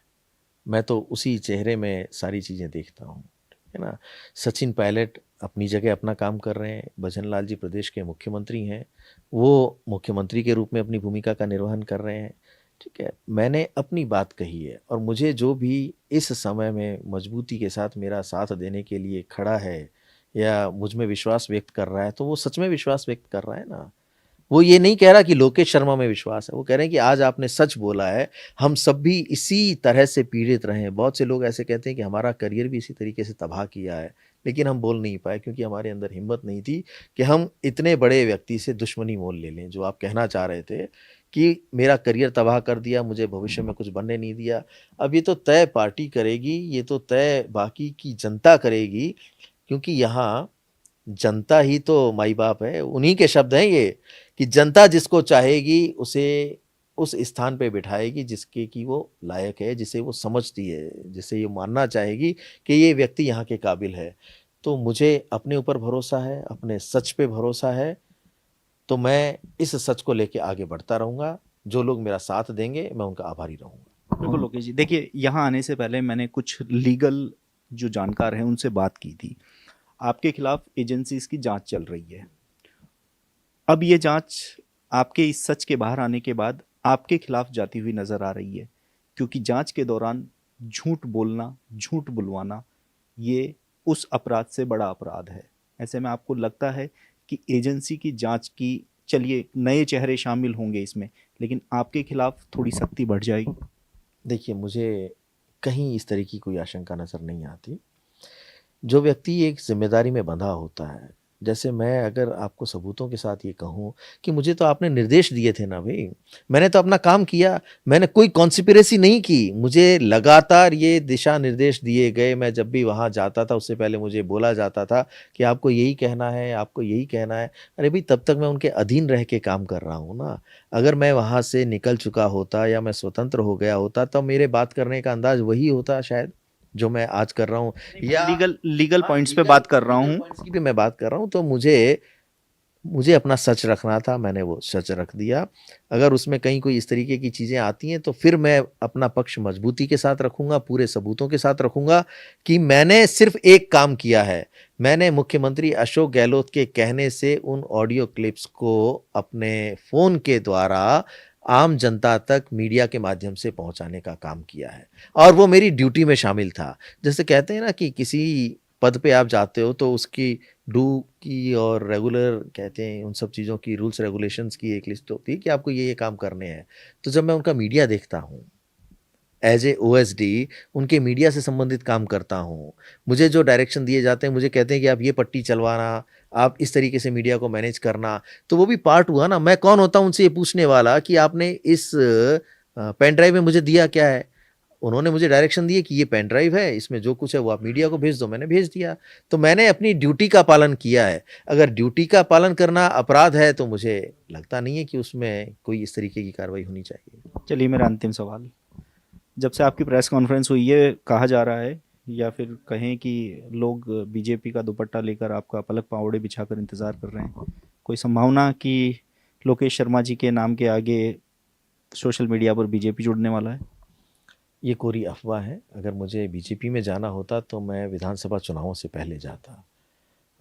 मैं तो उसी चेहरे में सारी चीज़ें देखता हूँ, ठीक है ना? सचिन पायलट अपनी जगह अपना काम कर रहे हैं, भजनलाल जी प्रदेश के मुख्यमंत्री हैं, वो मुख्यमंत्री के रूप में अपनी भूमिका का निर्वहन कर रहे हैं, ठीक है? मैंने अपनी बात कही है और मुझे जो भी इस समय में मजबूती के साथ मेरा साथ देने के लिए खड़ा है या मुझ में विश्वास व्यक्त कर रहा है, तो वो सच में विश्वास व्यक्त कर रहा है ना। वो ये नहीं कह रहा कि लोकेश शर्मा में विश्वास है, वो कह रहे हैं कि आज आपने सच बोला है, हम सब भी इसी तरह से पीड़ित रहे हैं। बहुत से लोग ऐसे कहते हैं कि हमारा करियर भी इसी तरीके से तबाह किया है, लेकिन हम बोल नहीं पाए क्योंकि हमारे अंदर हिम्मत नहीं थी कि हम इतने बड़े व्यक्ति से दुश्मनी मोल ले लें। जो आप कहना चाह रहे थे कि मेरा करियर तबाह कर दिया, मुझे भविष्य में कुछ बनने नहीं दिया। अब ये तो तय पार्टी करेगी, ये तो तय बाकी की जनता करेगी, क्योंकि यहाँ जनता ही तो माई-बाप है। उन्हीं के शब्द हैं ये कि जनता जिसको चाहेगी उसे उस स्थान पे बिठाएगी जिसके कि वो लायक है, जिसे वो समझती है, जिसे ये मानना चाहेगी कि ये व्यक्ति यहाँ के काबिल है। तो मुझे अपने ऊपर भरोसा है, अपने सच पे भरोसा है, तो मैं इस सच को लेके आगे बढ़ता रहूँगा। जो लोग मेरा साथ देंगे, मैं उनका आभारी रहूँगा। बिल्कुल लोकेश जी, देखिए यहाँ आने से पहले मैंने कुछ लीगल जो जानकार हैं उनसे बात की थी। आपके खिलाफ एजेंसीज की जांच चल रही है। अब ये जांच आपके इस सच के बाहर आने के बाद आपके खिलाफ जाती हुई नजर आ रही है, क्योंकि जांच के दौरान झूठ बोलना, झूठ बुलवाना, ये उस अपराध से बड़ा अपराध है। ऐसे में आपको लगता है कि एजेंसी की जांच की, चलिए नए चेहरे शामिल होंगे इसमें, लेकिन आपके खिलाफ थोड़ी सख्ती बढ़ जाएगी? देखिए, मुझे कहीं इस तरह की कोई आशंका नज़र नहीं आती। जो व्यक्ति एक ज़िम्मेदारी में बंधा होता है, जैसे मैं अगर आपको सबूतों के साथ ये कहूँ कि मुझे तो आपने निर्देश दिए थे ना भई, मैंने तो अपना काम किया, मैंने कोई कॉन्स्पिरेसी नहीं की, मुझे लगातार ये दिशा निर्देश दिए गए, मैं जब भी वहाँ जाता था उससे पहले मुझे बोला जाता था कि आपको यही कहना है, आपको यही कहना है। अरे भई, तब तक मैं उनके अधीन रह के काम कर रहा हूँ ना। अगर मैं वहाँ से निकल चुका होता या मैं स्वतंत्र हो गया होता, तब मेरे बात करने का अंदाज़ वही होता शायद, जो मैं आज कर रहा हूँ। या लीगल लीगल हाँ, पॉइंट्स पे लीगल बात कर रहा लीगल हूँ। पॉइंट्स की भी मैं बात कर रहा हूँ, तो मुझे मुझे अपना सच रखना था, मैंने वो सच रख दिया। अगर उसमें कहीं कोई इस तरीके की चीज़ें आती हैं, तो फिर मैं अपना पक्ष मज़बूती के साथ रखूँगा, पूरे सबूतों के साथ रखूँगा कि मैंने सिर्फ़ एक काम किया है। मैंने मुख्यमंत्री अशोक गहलोत के कहने से उन ऑडियो क्लिप्स को अपने फ़ोन के द्वारा आम जनता तक मीडिया के माध्यम से पहुँचाने का काम किया है, और वो मेरी ड्यूटी में शामिल था। जैसे कहते हैं ना कि किसी पद पे आप जाते हो तो उसकी डू की और रेगुलर कहते हैं उन सब चीज़ों की, रूल्स रेगुलेशंस की एक लिस्ट होती है कि आपको ये काम करने हैं। तो जब मैं उनका मीडिया देखता हूँ, एज ए ओएसडी उनके मीडिया से संबंधित काम करता हूँ, मुझे जो डायरेक्शन दिए जाते हैं, मुझे कहते हैं कि आप ये पट्टी चलवाना, आप इस तरीके से मीडिया को मैनेज करना, तो वो भी पार्ट हुआ ना। मैं कौन होता हूँ उनसे ये पूछने वाला कि आपने इस पेन ड्राइव में मुझे दिया क्या है। उन्होंने मुझे डायरेक्शन दिए कि ये पेन ड्राइव है, इसमें जो कुछ है वो आप मीडिया को भेज दो, मैंने भेज दिया। तो मैंने अपनी ड्यूटी का पालन किया है। अगर ड्यूटी का पालन करना अपराध है, तो मुझे लगता नहीं है कि उसमें कोई इस तरीके की कार्रवाई होनी चाहिए। चलिए मेरा अंतिम सवाल, जब से आपकी प्रेस कॉन्फ्रेंस हुई है, कहा जा रहा है या फिर कहें कि लोग बीजेपी का दुपट्टा लेकर आपका पलक पावड़े बिछाकर इंतज़ार कर रहे हैं, कोई संभावना कि लोकेश शर्मा जी के नाम के आगे सोशल मीडिया पर बीजेपी जुड़ने वाला है? ये कोरी अफ़वाह है। अगर मुझे बीजेपी में जाना होता तो मैं विधानसभा चुनावों से पहले जाता।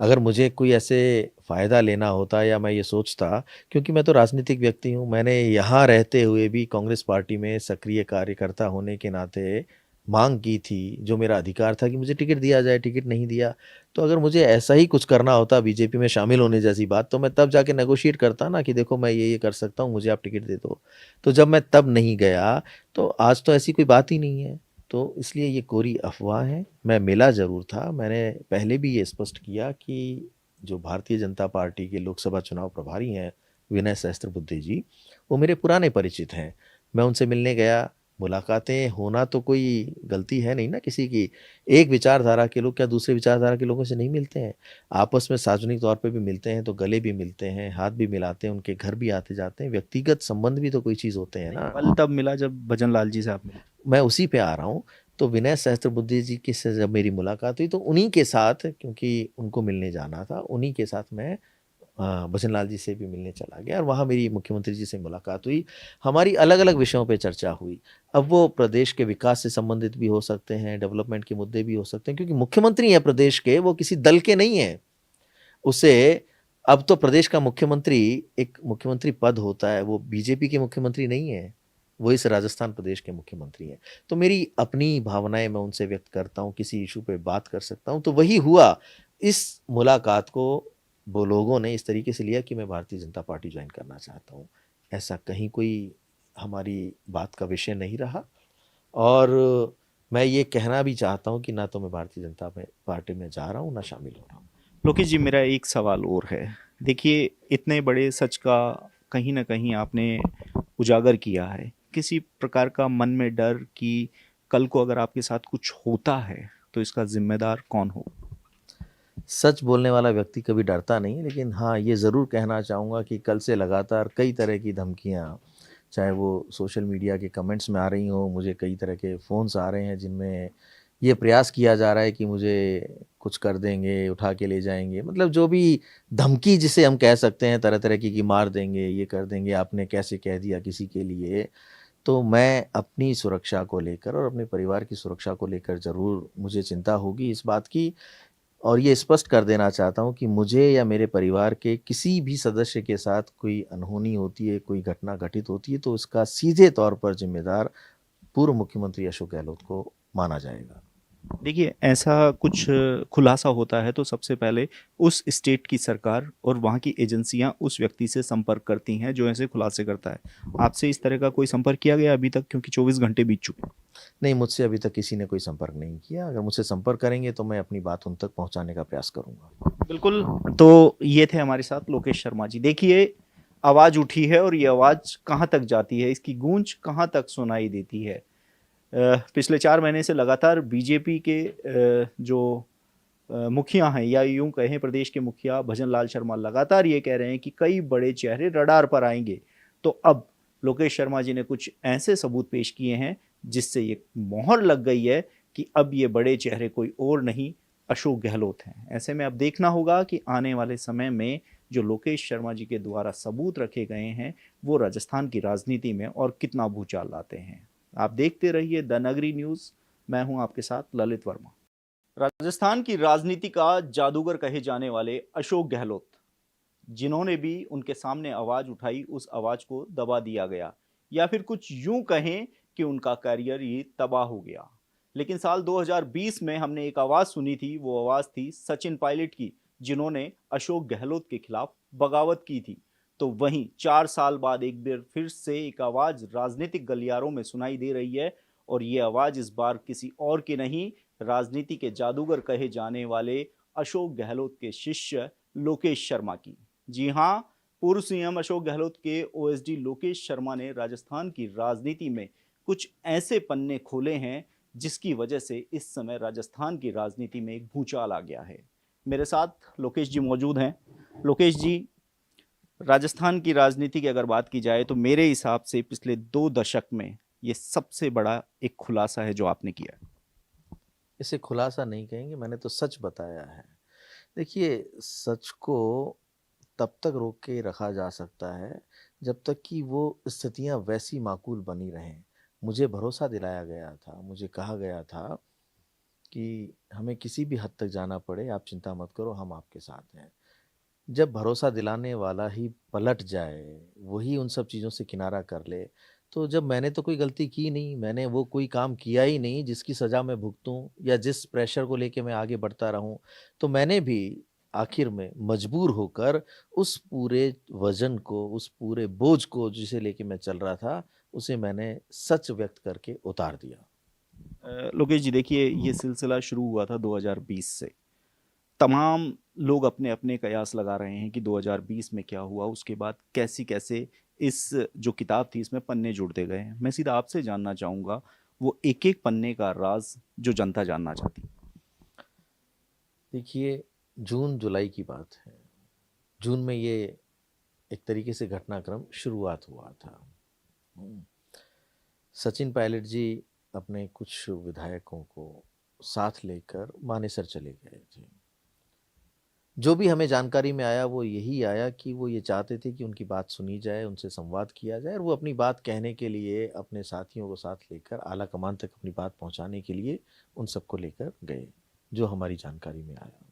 अगर मुझे कोई ऐसे फ़ायदा लेना होता या मैं ये सोचता, क्योंकि मैं तो राजनीतिक व्यक्ति हूँ, मैंने यहाँ रहते हुए भी कांग्रेस पार्टी में सक्रिय कार्यकर्ता होने के नाते माँग की थी, जो मेरा अधिकार था कि मुझे टिकट दिया जाए, टिकट नहीं दिया। तो अगर मुझे ऐसा ही कुछ करना होता बीजेपी में शामिल होने जैसी बात, तो मैं तब जाके नेगोशिएट करता ना कि देखो मैं ये कर सकता हूँ, मुझे आप टिकट दे दो। तो जब मैं तब नहीं गया, तो आज तो ऐसी कोई बात ही नहीं है। तो इसलिए ये कोरी अफ़वाह है। मैं मिला ज़रूर था, मैंने पहले भी ये स्पष्ट किया कि जो भारतीय जनता पार्टी के लोकसभा चुनाव प्रभारी हैं, विनय सहस्त्रबुद्धे जी, वो मेरे पुराने परिचित हैं। मैं उनसे मिलने गया, मुलाकातें होना तो कोई गलती है नहीं ना किसी की। एक विचारधारा के लोग क्या दूसरे विचारधारा के लोगों से नहीं मिलते हैं? आपस में सार्वजनिक तौर पे भी मिलते हैं तो गले भी मिलते हैं, हाथ भी मिलाते हैं, उनके घर भी आते-जाते हैं। व्यक्तिगत संबंध भी तो कोई चीज़ होते हैं नहीं, ना। पल तब मिला जब भजन लाल जी से आप मिले। मैं उसी पे आ रहा हूँ। तो विनय सहस्त्रबुद्धे जी के से जब मेरी मुलाकात हुई तो उन्हीं के साथ, क्योंकि उनको मिलने जाना था, उन्हीं के साथ मैं भजन लाल जी से भी मिलने चला गया और वहाँ मेरी मुख्यमंत्री जी से मुलाकात हुई। हमारी अलग-अलग विषयों पे चर्चा हुई। अब वो प्रदेश के विकास से संबंधित भी हो सकते हैं, डेवलपमेंट के मुद्दे भी हो सकते हैं, क्योंकि मुख्यमंत्री हैं प्रदेश के, वो किसी दल के नहीं हैं। उसे अब तो प्रदेश का मुख्यमंत्री, एक मुख्यमंत्री पद होता है, वो बीजेपी के मुख्यमंत्री नहीं है, वो इस राजस्थान प्रदेश के मुख्यमंत्री हैं। तो मेरी अपनी भावनाएँ मैं उनसे व्यक्त करता हूँ, किसी इश्यू पे बात कर सकता हूँ, तो वही हुआ। इस मुलाकात को वो लोगों ने इस तरीके से लिया कि मैं भारतीय जनता पार्टी जॉइन करना चाहता हूँ। ऐसा कहीं कोई हमारी बात का विषय नहीं रहा और मैं ये कहना भी चाहता हूँ कि ना तो मैं भारतीय जनता में पार्टी में जा रहा हूँ, ना शामिल हो रहा हूँ। लोकेश जी, मेरा एक सवाल और है। देखिए, इतने बड़े सच का कहीं न कहीं आपने उजागर किया है। किसी प्रकार का मन में डर कि कल को अगर आपके साथ कुछ होता है, तो इसका ज़िम्मेदार कौन हो? सच बोलने वाला व्यक्ति कभी डरता नहीं है, लेकिन हाँ, ये ज़रूर कहना चाहूँगा कि कल से लगातार कई तरह की धमकियाँ, चाहे वो सोशल मीडिया के कमेंट्स में आ रही हों, मुझे कई तरह के फ़ोन्स आ रहे हैं जिनमें ये प्रयास किया जा रहा है कि मुझे कुछ कर देंगे, उठा के ले जाएँगे। मतलब जो भी धमकी जिसे हम कह सकते हैं तरह-तरह की, मार देंगे, ये कर देंगे, आपने कैसे कह दिया किसी के लिए। तो मैं अपनी सुरक्षा को लेकर और अपने परिवार की सुरक्षा को लेकर ज़रूर मुझे चिंता होगी इस बात की, और ये स्पष्ट कर देना चाहता हूँ कि मुझे या मेरे परिवार के किसी भी सदस्य के साथ कोई अनहोनी होती है, कोई घटना घटित होती है, तो इसका सीधे तौर पर ज़िम्मेदार पूर्व मुख्यमंत्री अशोक गहलोत को माना जाएगा। देखिए, ऐसा कुछ खुलासा होता है तो सबसे पहले उस स्टेट की सरकार और वहाँ की एजेंसियाँ उस व्यक्ति से संपर्क करती हैं जो ऐसे खुलासे करता है। आपसे इस तरह का कोई संपर्क किया गया अभी तक, क्योंकि 24 घंटे बीत चुके हैं? नहीं, मुझसे अभी तक किसी ने कोई संपर्क नहीं किया। अगर मुझसे संपर्क करेंगे तो मैं अपनी बात उन तक पहुँचाने का प्रयास करूँगा। बिल्कुल, तो ये थे हमारे साथ लोकेश शर्मा जी। देखिए, आवाज़ उठी है और ये आवाज़ कहाँ तक जाती है, इसकी गूंज कहाँ तक सुनाई देती है। पिछले 4 महीने से लगातार बीजेपी के जो मुखिया हैं, या यूँ कहें प्रदेश के मुखिया भजन लाल शर्मा, लगातार ये कह रहे हैं कि कई बड़े चेहरे रडार पर आएंगे। तो अब लोकेश शर्मा जी ने कुछ ऐसे सबूत पेश किए हैं जिससे ये मोहर लग गई है कि अब ये बड़े चेहरे कोई और नहीं, अशोक गहलोत हैं। ऐसे में अब देखना होगा कि आने वाले समय में जो लोकेश शर्मा जी के द्वारा सबूत रखे गए हैं, वो राजस्थान की राजनीति में और कितना भूचाल लाते हैं। आप देखते रहिए द नगरी न्यूज़। मैं हूं आपके साथ ललित वर्मा। राजस्थान की राजनीति का जादूगर कहे जाने वाले अशोक गहलोत, जिन्होंने भी उनके सामने आवाज उठाई, उस आवाज को दबा दिया गया, या फिर कुछ यूं कहें कि उनका करियर ही तबाह हो गया। लेकिन साल 2020 में हमने एक आवाज सुनी थी, वो आवाज थी सचिन पायलट की, जिन्होंने अशोक गहलोत के खिलाफ बगावत की थी। तो वहीं 4 साल बाद एक बार फिर से एक आवाज राजनीतिक गलियारों में सुनाई दे रही है, और ये आवाज इस बार किसी और की नहीं, राजनीति के जादूगर कहे जाने वाले अशोक गहलोत के शिष्य लोकेश शर्मा की। जी हाँ, पूर्व सीएम अशोक गहलोत के ओएसडी लोकेश शर्मा ने राजस्थान की राजनीति में कुछ ऐसे पन्ने खोले हैं जिसकी वजह से इस समय राजस्थान की राजनीति में एक भूचाल आ गया है। मेरे साथ लोकेश जी मौजूद हैं। लोकेश जी, राजस्थान की राजनीति की अगर बात की जाए तो मेरे हिसाब से पिछले 2 दशक में ये सबसे बड़ा एक खुलासा है जो आपने किया है। इसे खुलासा नहीं कहेंगे, मैंने तो सच बताया है। देखिए, सच को तब तक रोक के रखा जा सकता है जब तक कि वो स्थितियां वैसी माकूल बनी रहें। मुझे भरोसा दिलाया गया था, मुझे कहा गया था कि हमें किसी भी हद तक जाना पड़े, आप चिंता मत करो, हम आपके साथ हैं। जब भरोसा दिलाने वाला ही पलट जाए, वही उन सब चीज़ों से किनारा कर ले, तो जब मैंने तो कोई गलती की नहीं, मैंने वो कोई काम किया ही नहीं जिसकी सज़ा मैं भुगतूँ या जिस प्रेशर को लेके मैं आगे बढ़ता रहूँ, तो मैंने भी आखिर में मजबूर होकर उस पूरे वज़न को, उस पूरे बोझ को जिसे लेके मैं चल रहा था, उसे मैंने सच व्यक्त करके उतार दिया। लोकेश जी, देखिए, ये सिलसिला शुरू हुआ था 2020 से। तमाम लोग अपने अपने कयास लगा रहे हैं कि 2020 में क्या हुआ, उसके बाद कैसी कैसे इस जो किताब थी इसमें पन्ने जुड़ते गए हैं। मैं सीधा आपसे जानना चाहूंगा वो एक एक पन्ने का राज जो जनता जानना चाहती। देखिए, जून जुलाई की बात है। जून में ये एक तरीके से घटनाक्रम शुरुआत हुआ था। हम्म, सचिन पायलट जी अपने कुछ विधायकों को साथ लेकर मानेसर चले गए थे। जो भी हमें जानकारी में आया वो यही आया कि वो ये चाहते थे कि उनकी बात सुनी जाए, उनसे संवाद किया जाए, और वो अपनी बात कहने के लिए अपने साथियों को साथ लेकर आला कमान तक अपनी बात पहुंचाने के लिए उन सबको लेकर गए, जो हमारी जानकारी में आया।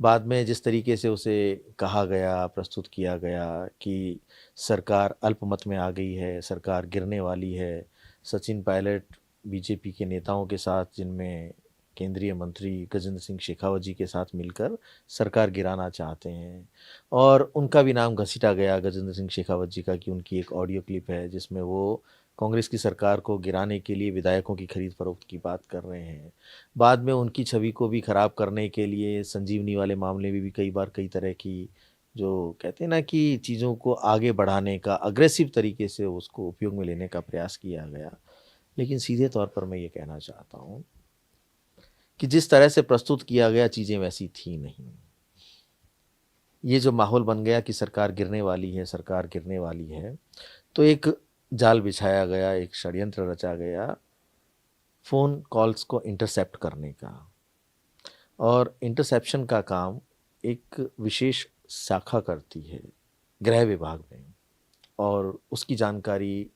बाद में जिस तरीके से उसे कहा गया, प्रस्तुत किया गया कि सरकार अल्पमत में आ गई है, सरकार गिरने वाली है, सचिन पायलट बीजेपी के नेताओं के साथ, जिनमें केंद्रीय मंत्री गजेंद्र सिंह शेखावत जी के साथ मिलकर सरकार गिराना चाहते हैं, और उनका भी नाम घसीटा गया गजेंद्र सिंह शेखावत जी का कि उनकी एक ऑडियो क्लिप है जिसमें वो कांग्रेस की सरकार को गिराने के लिए विधायकों की खरीद फरोख्त की बात कर रहे हैं। बाद में उनकी छवि को भी खराब करने के लिए संजीवनी वाले मामले में भी कई बार कई तरह की, जो कहते हैं ना कि चीज़ों को आगे बढ़ाने का, अग्रेसिव तरीके से उसको उपयोग में लेने का प्रयास किया गया। लेकिन सीधे तौर पर मैं ये कहना चाहता हूँ कि जिस तरह से प्रस्तुत किया गया चीज़ें वैसी थी नहीं। ये जो माहौल बन गया कि सरकार गिरने वाली है, सरकार गिरने वाली है, तो एक जाल बिछाया गया, एक षड्यंत्र रचा गया फ़ोन कॉल्स को इंटरसेप्ट करने का। और इंटरसेप्शन का काम एक विशेष शाखा करती है गृह विभाग में, और उसकी जानकारी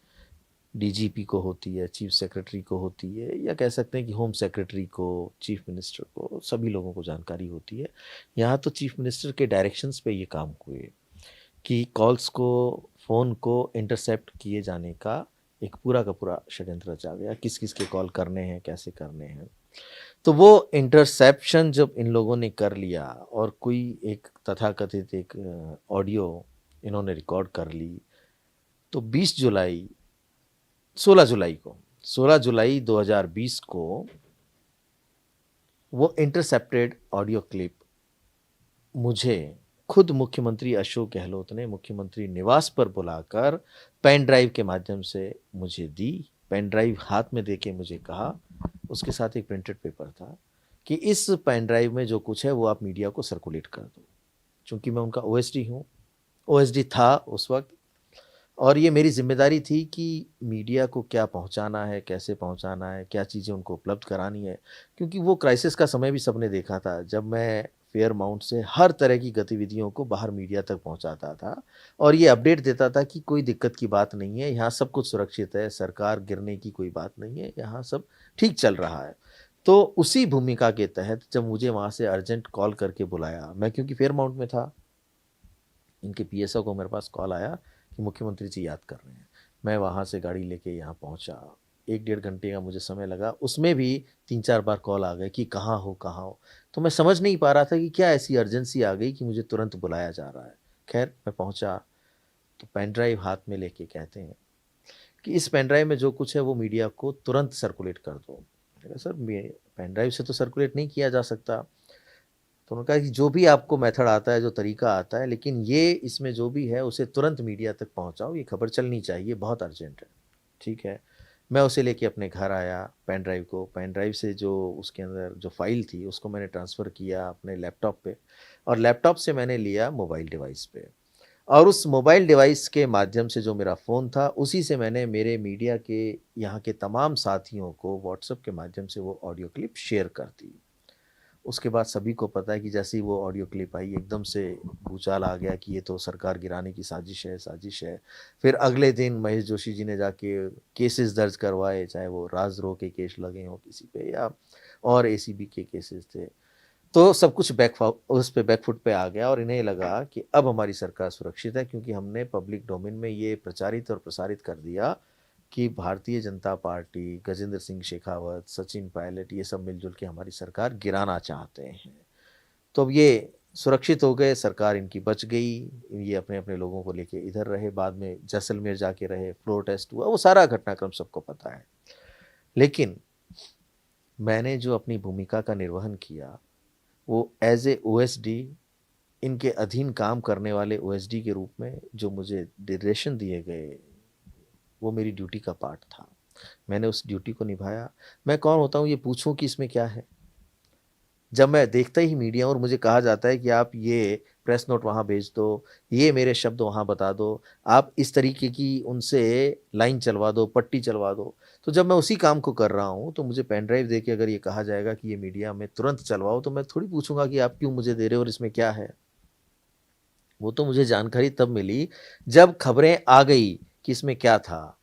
डीजीपी को होती है, चीफ सेक्रेटरी को होती है, या कह सकते हैं कि होम सेक्रेटरी को, चीफ मिनिस्टर को, सभी लोगों को जानकारी होती है। यहाँ तो चीफ मिनिस्टर के डायरेक्शंस पे ये काम हुए कि कॉल्स को, फ़ोन को इंटरसेप्ट किए जाने का एक पूरा का पूरा षड्यंत्र रचा गया, किस किस के कॉल करने हैं, कैसे करने हैं। तो वो इंटरसेप्शन जब इन लोगों ने कर लिया और कोई एक तथाकथित एक ऑडियो इन्होंने रिकॉर्ड कर ली, तो 16 जुलाई 2020 को वो इंटरसेप्टेड ऑडियो क्लिप मुझे खुद मुख्यमंत्री अशोक गहलोत ने मुख्यमंत्री निवास पर बुलाकर पेन ड्राइव के माध्यम से मुझे दी। पेन ड्राइव हाथ में देके मुझे कहा, उसके साथ एक प्रिंटेड पेपर था, कि इस पेन ड्राइव में जो कुछ है वो आप मीडिया को सर्कुलेट कर दो। चूंकि मैं उनका ओएसडी हूँ, ओएसडी था उस वक्त, और ये मेरी जिम्मेदारी थी कि मीडिया को क्या पहुंचाना है, कैसे पहुंचाना है, क्या चीज़ें उनको उपलब्ध करानी है। क्योंकि वो क्राइसिस का समय भी सबने देखा था, जब मैं फेयर माउंट से हर तरह की गतिविधियों को बाहर मीडिया तक पहुंचाता था और ये अपडेट देता था कि कोई दिक्कत की बात नहीं है, यहाँ सब कुछ सुरक्षित है, सरकार गिरने की कोई बात नहीं है, यहाँ सब ठीक चल रहा है। तो उसी भूमिका के तहत जब मुझे वहाँ से अर्जेंट कॉल करके बुलाया, मैं क्योंकि फेयर माउंट में था, इनके पीएसओ को मेरे पास कॉल आया कि मुख्यमंत्री जी याद कर रहे हैं। मैं वहाँ से गाड़ी लेके यहाँ पहुँचा, 1 डेढ़ घंटे का मुझे समय लगा, उसमें भी 3-4 बार कॉल आ गए कि कहाँ हो, कहाँ हो। तो मैं समझ नहीं पा रहा था कि क्या ऐसी अर्जेंसी आ गई कि मुझे तुरंत बुलाया जा रहा है। खैर मैं पहुँचा तो पेन ड्राइव हाथ में लेके कहते हैं कि इस पेन ड्राइव में जो कुछ है वो मीडिया को तुरंत सर्कुलेट कर दो। मैंने कहा सर पेन ड्राइव से तो सर्कुलेट नहीं किया जा सकता। तो उन्होंने कहा कि जो भी आपको मेथड आता है, जो तरीका आता है, लेकिन ये इसमें जो भी है उसे तुरंत मीडिया तक पहुंचाओ, ये खबर चलनी चाहिए, बहुत अर्जेंट है। ठीक है, मैं उसे लेके अपने घर आया, पेन ड्राइव से जो उसके अंदर जो फाइल थी उसको मैंने ट्रांसफ़र किया अपने लैपटॉप पे, और लैपटॉप से मैंने लिया मोबाइल डिवाइस पे, और उस मोबाइल डिवाइस के माध्यम से जो मेरा फ़ोन था उसी से मैंने मेरे मीडिया के यहाँ के तमाम साथियों को व्हाट्सएप के माध्यम से वो ऑडियो क्लिप शेयर कर दी। उसके बाद सभी को पता है कि जैसे ही वो ऑडियो क्लिप आई, एकदम से भूचाल आ गया कि ये तो सरकार गिराने की साजिश है, साजिश है। फिर अगले दिन महेश जोशी जी ने जाके केसेस दर्ज करवाए, चाहे वो राजद्रोह के केस लगे हों किसी पे, या और एसीबी के केसेस थे। तो सब कुछ बैकफुट पे आ गया, और इन्हें लगा कि अब हमारी सरकार सुरक्षित है, क्योंकि हमने पब्लिक डोमेन में ये प्रचारित और प्रसारित कर दिया कि भारतीय जनता पार्टी, गजेंद्र सिंह शेखावत, सचिन पायलट, ये सब मिलजुल के हमारी सरकार गिराना चाहते हैं। तो अब ये सुरक्षित हो गए, सरकार इनकी बच गई, ये अपने अपने लोगों को लेके इधर रहे, बाद में जैसलमेर जाके रहे, फ्लोर टेस्ट हुआ, वो सारा घटनाक्रम सबको पता है। लेकिन मैंने जो अपनी भूमिका का निर्वहन किया वो एज ए ओएसडी इनके अधीन काम करने वाले ओएसडी के रूप में जो मुझे निर्देशन दिए गए, वो मेरी ड्यूटी का पार्ट था। मैंने उस ड्यूटी को निभाया। मैं कौन होता हूँ ये पूछूं कि इसमें क्या है? जब मैं देखता ही मीडिया और मुझे कहा जाता है कि आप ये प्रेस नोट वहाँ भेज दो, ये मेरे शब्द वहाँ बता दो, आप इस तरीके की उनसे लाइन चलवा दो, पट्टी चलवा दो। तो जब मैं उसी काम को कर रहा हूँ, तो मुझे पेन ड्राइव दे के अगर ये कहा जाएगा कि ये मीडिया में तुरंत चलवाओ, तो मैं थोड़ी पूछूंगा कि आप क्यों मुझे दे रहे हो और इसमें क्या है? वो तो मुझे जानकारी तब मिली जब खबरें आ गई कि इसमें क्या था।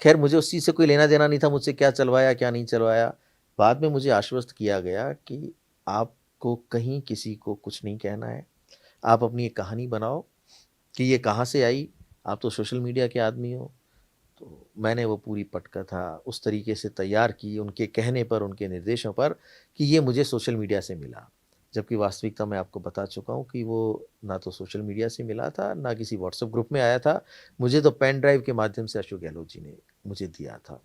खैर मुझे उस चीज़ से कोई लेना देना नहीं था, मुझसे क्या चलवाया क्या नहीं चलवाया। बाद में मुझे आश्वस्त किया गया कि आपको कहीं किसी को कुछ नहीं कहना है, आप अपनी एक कहानी बनाओ कि ये कहाँ से आई, आप तो सोशल मीडिया के आदमी हो। तो मैंने वो पूरी पटकथा उस तरीके से तैयार की उनके कहने पर, उनके निर्देशों पर, कि ये मुझे सोशल मीडिया से मिला। जबकि वास्तविकता मैं आपको बता चुका हूँ कि वो ना तो सोशल मीडिया से मिला था, ना किसी व्हाट्सएप ग्रुप में आया था। मुझे तो पेन ड्राइव के माध्यम से अशोक गहलोत जी ने मुझे दिया था।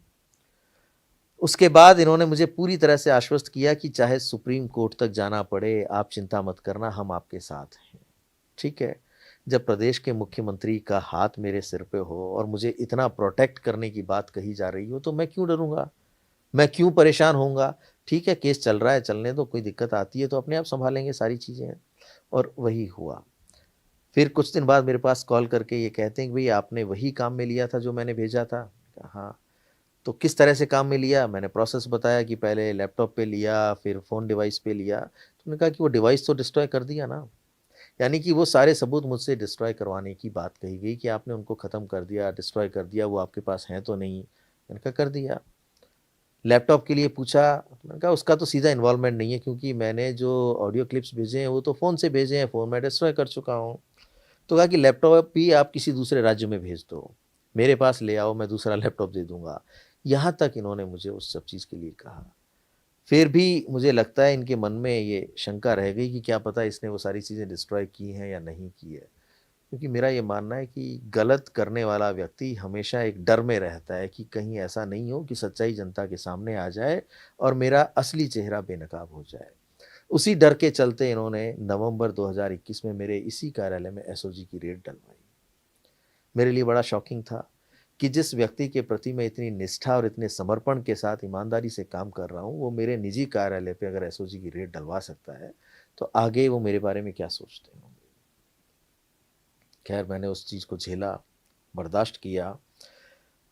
उसके बाद इन्होंने मुझे पूरी तरह से आश्वस्त किया कि चाहे सुप्रीम कोर्ट तक जाना पड़े, आप चिंता मत करना, हम आपके साथ हैं। ठीक है, जब प्रदेश के मुख्यमंत्री का हाथ मेरे सिर पे हो और मुझे इतना प्रोटेक्ट करने की बात कही जा रही हो, तो मैं क्यों डरूंगा, मैं क्यों परेशान होऊंगा? ठीक है, केस चल रहा है, चलने दो, कोई दिक्कत आती है तो अपने आप संभालेंगे सारी चीज़ें। और वही हुआ। फिर कुछ दिन बाद मेरे पास कॉल करके ये कहते हैं कि भाई आपने वही काम में लिया था जो मैंने भेजा था? कहा, हाँ। तो किस तरह से काम में लिया? मैंने प्रोसेस बताया कि पहले लैपटॉप पे लिया, फिर फ़ोन डिवाइस पे लिया। तो उन्होंने कहा कि वो डिवाइस तो डिस्ट्रॉय कर दिया ना। यानी कि वो सारे सबूत मुझसे डिस्ट्रॉय करवाने की बात कही गई कि आपने उनको ख़त्म कर दिया, डिस्ट्रॉय कर दिया, वो आपके पास हैं तो नहीं? मैंने कहा कर दिया। लैपटॉप के लिए पूछा, तो मैंने कहा उसका तो सीधा इन्वॉल्वमेंट नहीं है, क्योंकि मैंने जो ऑडियो क्लिप्स भेजे हैं वो तो फ़ोन से भेजे हैं, फ़ोन मैं डिस्ट्रॉय कर चुका हूँ। तो कहा कि लैपटॉप भी आप किसी दूसरे राज्य में भेज दो, मेरे पास ले आओ, मैं दूसरा लैपटॉप दे दूंगा। यहाँ तक इन्होंने मुझे उस सब चीज़ के लिए कहा। फिर भी मुझे लगता है इनके मन में ये शंका रह गई कि क्या पता इसने वो सारी चीज़ें डिस्ट्रॉय की हैं या नहीं की है। क्योंकि मेरा ये मानना है कि गलत करने वाला व्यक्ति हमेशा एक डर में रहता है कि कहीं ऐसा नहीं हो कि सच्चाई जनता के सामने आ जाए और मेरा असली चेहरा बेनकाब हो जाए। उसी डर के चलते इन्होंने नवंबर 2021 में मेरे इसी कार्यालय में एसओजी की रेड डलवाई। मेरे लिए बड़ा शॉकिंग था कि जिस व्यक्ति के प्रति मैं इतनी निष्ठा और इतने समर्पण के साथ ईमानदारी से काम कर रहा हूँ, वो मेरे निजी कार्यालय पे अगर एसओजी की रेड डलवा सकता है, तो आगे वो मेरे बारे में क्या सोचते होंगे। खैर मैंने उस चीज़ को झेला, बर्दाश्त किया,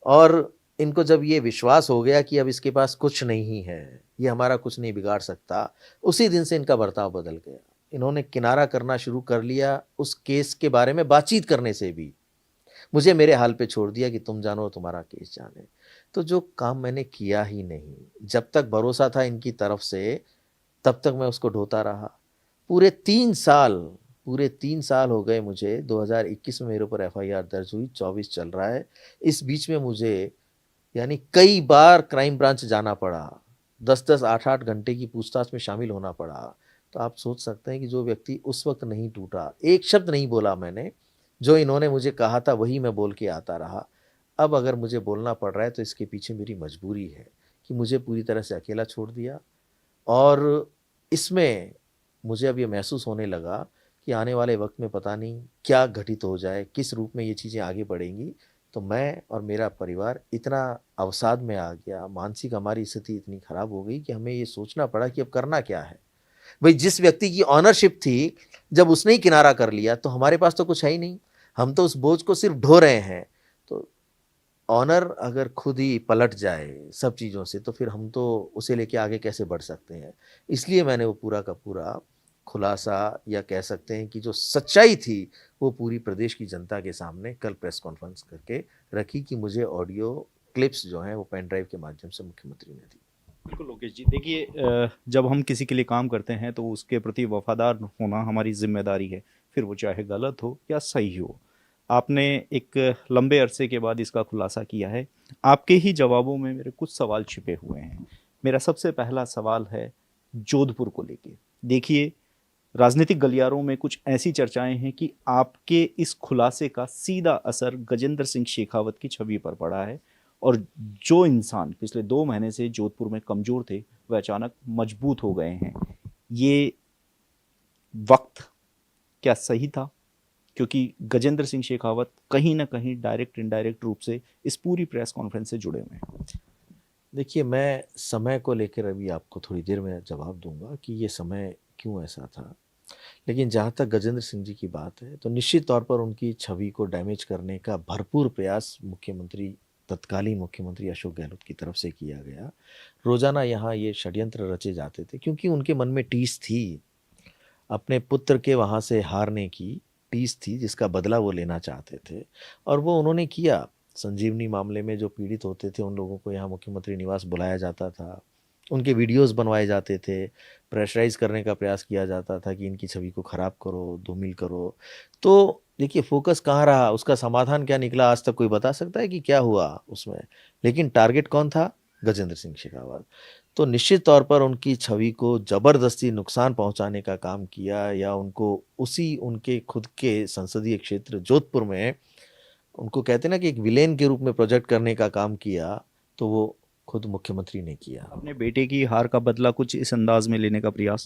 और इनको जब ये विश्वास हो गया कि अब इसके पास कुछ नहीं है, ये हमारा कुछ नहीं बिगाड़ सकता, उसी दिन से इनका बर्ताव बदल गया। इन्होंने किनारा करना शुरू कर लिया, उस केस के बारे में बातचीत करने से भी। मुझे मेरे हाल पे छोड़ दिया कि तुम जानो, तुम्हारा केस जाने। तो जो काम मैंने किया ही नहीं, जब तक भरोसा था इनकी तरफ से, तब तक मैं उसको ढोता रहा। पूरे 3 साल, पूरे 3 साल हो गए मुझे। 2021 में मेरे ऊपर एफआईआर दर्ज हुई, 24 चल रहा है। इस बीच में मुझे यानी कई बार क्राइम ब्रांच जाना पड़ा, 10-10, 8-8 घंटे की पूछताछ में शामिल होना पड़ा। तो आप सोच सकते हैं कि जो व्यक्ति उस वक्त नहीं टूटा, एक शब्द नहीं बोला मैंने, जो इन्होंने मुझे कहा था वही मैं बोल के आता रहा। अब अगर मुझे बोलना पड़ रहा है तो इसके पीछे मेरी मजबूरी है कि मुझे पूरी तरह से अकेला छोड़ दिया। और इसमें मुझे अब ये महसूस होने लगा कि आने वाले वक्त में पता नहीं क्या घटित हो जाए, किस रूप में ये चीज़ें आगे बढ़ेंगी। तो मैं और मेरा परिवार इतना अवसाद में आ गया, मानसिक हमारी स्थिति इतनी खराब हो गई कि हमें ये सोचना पड़ा कि अब करना क्या है। भाई जिस व्यक्ति की ऑनरशिप थी, जब उसने ही किनारा कर लिया तो हमारे पास तो कुछ है ही नहीं, हम तो उस बोझ को सिर्फ ढो रहे हैं। तो ऑनर अगर खुद ही पलट जाए सब चीज़ों से, तो फिर हम तो उसे लेके आगे कैसे बढ़ सकते हैं। इसलिए मैंने वो पूरा का पूरा खुलासा, या कह सकते हैं कि जो सच्चाई थी, वो पूरी प्रदेश की जनता के सामने कल प्रेस कॉन्फ्रेंस करके रखी कि मुझे ऑडियो क्लिप्स जो हैं वो पेन ड्राइव के माध्यम से मुख्यमंत्री ने दी। बिल्कुल लोकेश जी, देखिए जब हम किसी के लिए काम करते हैं तो उसके प्रति वफादार होना हमारी जिम्मेदारी है, फिर वो चाहे गलत हो या सही हो। आपने एक लंबे अरसे के बाद इसका खुलासा किया है। आपके ही जवाबों में मेरे कुछ सवाल छिपे हुए हैं। मेरा सबसे पहला सवाल है जोधपुर को लेके। देखिए, राजनीतिक गलियारों में कुछ ऐसी चर्चाएं हैं कि आपके इस खुलासे का सीधा असर गजेंद्र सिंह शेखावत की छवि पर पड़ा है, और जो इंसान पिछले 2 महीने से जोधपुर में कमजोर थे वह अचानक मजबूत हो गए हैं। ये वक्त क्या सही था? क्योंकि गजेंद्र सिंह शेखावत कहीं ना कहीं डायरेक्ट इनडायरेक्ट रूप से इस पूरी प्रेस कॉन्फ्रेंस से जुड़े हुए हैं। देखिए, मैं समय को लेकर अभी आपको थोड़ी देर में जवाब दूंगा कि ये समय क्यों ऐसा था। लेकिन जहाँ तक गजेंद्र सिंह जी की बात है, तो निश्चित तौर पर उनकी छवि को डैमेज करने का भरपूर प्रयास तत्कालीन मुख्यमंत्री अशोक गहलोत की तरफ से किया गया। रोज़ाना यहाँ ये षड्यंत्र रचे जाते थे क्योंकि उनके मन में टीस थी, अपने पुत्र के वहाँ से हारने की टीस थी, जिसका बदला वो लेना चाहते थे और वो उन्होंने किया। संजीवनी मामले में जो पीड़ित होते थे उन लोगों को यहाँ मुख्यमंत्री निवास बुलाया जाता था, उनके वीडियोस बनवाए जाते थे, प्रेशराइज़ करने का प्रयास किया जाता था कि इनकी छवि को ख़राब करो, धूमिल करो। तो देखिए, फ़ोकस कहाँ रहा, उसका समाधान क्या निकला, आज तक कोई बता सकता है कि क्या हुआ उसमें? लेकिन टारगेट कौन था? गजेंद्र सिंह शेखावत। तो निश्चित तौर पर उनकी छवि को ज़बरदस्ती नुकसान पहुँचाने का काम किया या उनको उसी उनके खुद के संसदीय क्षेत्र जोधपुर में उनको कहते हैं ना कि एक विलेन के रूप में प्रोजेक्ट करने का काम किया, तो वो खुद मुख्यमंत्री ने किया। अपने बेटे की हार का बदला कुछ इस अंदाज में लेने का प्रयास।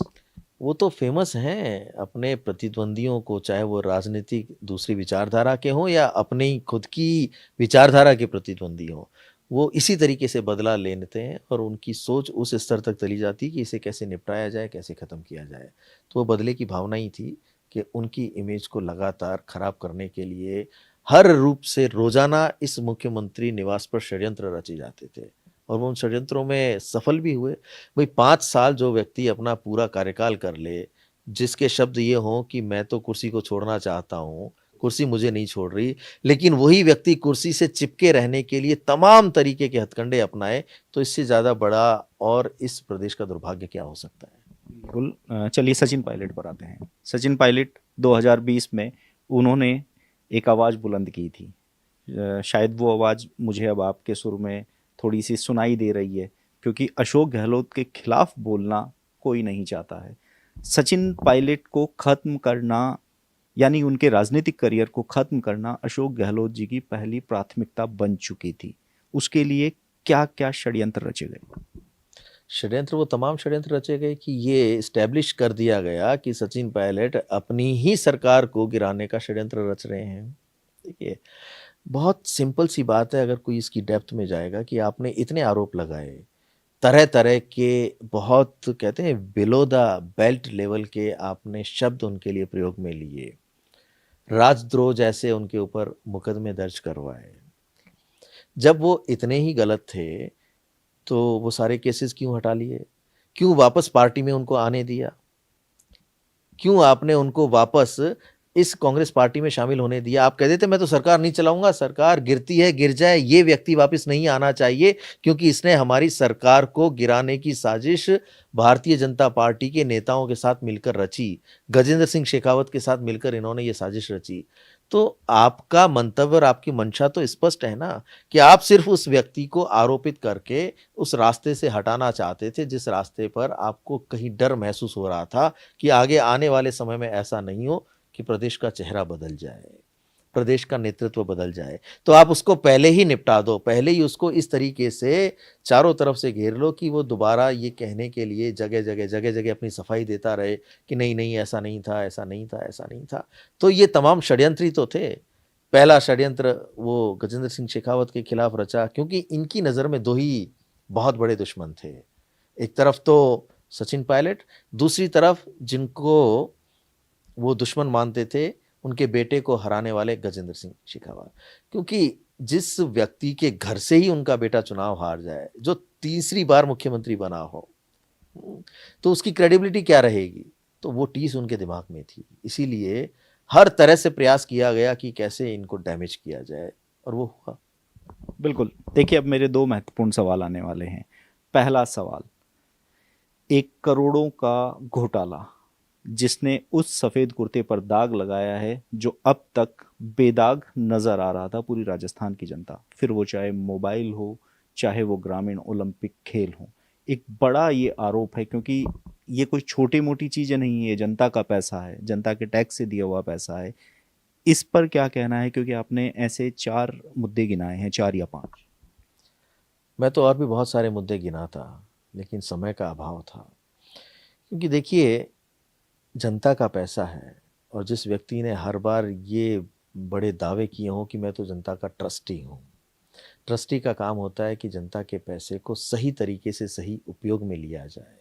वो तो फेमस हैं अपने प्रतिद्वंदियों को, चाहे वो राजनीतिक दूसरी विचारधारा के हों या अपनी ही खुद की विचारधारा के प्रतिद्वंदी हों, वो इसी तरीके से बदला लेते हैं और उनकी सोच उस स्तर तक चली जाती है कि इसे कैसे निपटाया जाए, कैसे ख़त्म किया जाए। तो वो बदले की भावना ही थी कि उनकी इमेज को लगातार ख़राब करने के लिए हर रूप से रोज़ाना इस मुख्यमंत्री निवास पर षड्यंत्र रचे जाते थे और वो उन षड्यंत्रों में सफल भी हुए। भाई 5 साल जो व्यक्ति अपना पूरा कार्यकाल कर ले, जिसके शब्द ये हों कि मैं तो कुर्सी को छोड़ना चाहता हूँ, कुर्सी मुझे नहीं छोड़ रही, लेकिन वही व्यक्ति कुर्सी से चिपके रहने के लिए तमाम तरीके के हथकंडे अपनाए, तो इससे ज़्यादा बड़ा और इस प्रदेश का दुर्भाग्य क्या हो सकता है? बिल्कुल। चलिए सचिन पायलट पर आते हैं। सचिन पायलट 2020 में उन्होंने एक आवाज़ बुलंद की थी। शायद वो आवाज़ मुझे अब आपके सुर में थोड़ी सी सुनाई दे रही है, क्योंकि अशोक गहलोत के खिलाफ बोलना कोई नहीं चाहता है। सचिन पायलट को खत्म करना, यानी उनके राजनीतिक करियर को खत्म करना, अशोक गहलोत जी की पहली प्राथमिकता बन चुकी थी। उसके लिए क्या क्या षड्यंत्र रचे गए? षड्यंत्र वो तमाम षड्यंत्र रचे गए कि ये एस्टैब्लिश कर दिया गया कि सचिन पायलट अपनी ही सरकार को गिराने का षड्यंत्र रच रहे हैं। देखिए, बहुत सिंपल सी बात है, अगर कोई इसकी डेप्थ में जाएगा कि आपने इतने आरोप लगाए, तरह-तरह के बहुत कहते हैं बिलो द बेल्ट लेवल के आपने शब्द उनके लिए प्रयोग में लिए, राजद्रोह जैसे उनके ऊपर मुकदमे दर्ज करवाए। जब वो इतने ही गलत थे, तो वो सारे केसेस क्यों हटा लिए? क्यों वापस पार्टी में उनको आने दिया? क्यों आपने उनको वापस इस कांग्रेस पार्टी में शामिल होने दिया? आप कहते थे मैं तो सरकार नहीं चलाऊँगा, सरकार गिरती है गिर जाए, ये व्यक्ति वापस नहीं आना चाहिए क्योंकि इसने हमारी सरकार को गिराने की साजिश भारतीय जनता पार्टी के नेताओं के साथ मिलकर रची। गजेंद्र सिंह शेखावत के साथ मिलकर इन्होंने ये साजिश रची। तो आपका मंतव्य और आपकी मंशा तो स्पष्ट है ना कि आप सिर्फ़ उस व्यक्ति को आरोपित करके उस रास्ते से हटाना चाहते थे, जिस रास्ते पर आपको कहीं डर महसूस हो रहा था कि आगे आने वाले समय में ऐसा नहीं हो कि प्रदेश का चेहरा बदल जाए, प्रदेश का नेतृत्व बदल जाए। तो आप उसको पहले ही निपटा दो, पहले ही उसको इस तरीके से चारों तरफ से घेर लो कि वो दोबारा ये कहने के लिए जगह-जगह अपनी सफाई देता रहे कि नहीं, ऐसा नहीं था, ऐसा नहीं था, ऐसा नहीं था। तो ये तमाम षड्यंत्र ही तो थे। पहला षड्यंत्र वो गजेंद्र सिंह शेखावत के खिलाफ रचा क्योंकि इनकी नज़र में 2 ही बहुत बड़े दुश्मन थे। एक तरफ तो सचिन पायलट, दूसरी तरफ जिनको वो दुश्मन मानते थे, उनके बेटे को हराने वाले गजेंद्र सिंह शेखावत। क्योंकि जिस व्यक्ति के घर से ही उनका बेटा चुनाव हार जाए, जो तीसरी बार मुख्यमंत्री बना हो, तो उसकी क्रेडिबिलिटी क्या रहेगी? तो वो टीस उनके दिमाग में थी। इसीलिए हर तरह से प्रयास किया गया कि कैसे इनको डैमेज किया जाए और वो हुआ। बिल्कुल। देखिए, अब मेरे दो महत्वपूर्ण सवाल आने वाले हैं। पहला सवाल, एक करोड़ों का घोटाला जिसने उस सफ़ेद कुर्ते पर दाग लगाया है, जो अब तक बेदाग नज़र आ रहा था पूरी राजस्थान की जनता, फिर वो चाहे मोबाइल हो, चाहे वो ग्रामीण ओलंपिक खेल हो। एक बड़ा ये आरोप है, क्योंकि ये कोई छोटी मोटी चीज़ें नहीं है, जनता का पैसा है, जनता के टैक्स से दिया हुआ पैसा है। इस पर क्या कहना है? क्योंकि आपने ऐसे 4 मुद्दे गिनाए हैं, 4 या 5। मैं तो और भी बहुत सारे मुद्दे गिना था, लेकिन समय का अभाव था। क्योंकि देखिए, जनता का पैसा है, और जिस व्यक्ति ने हर बार ये बड़े दावे किए हों कि मैं तो जनता का ट्रस्टी हूँ। ट्रस्टी का काम होता है कि जनता के पैसे को सही तरीके से सही उपयोग में लिया जाए।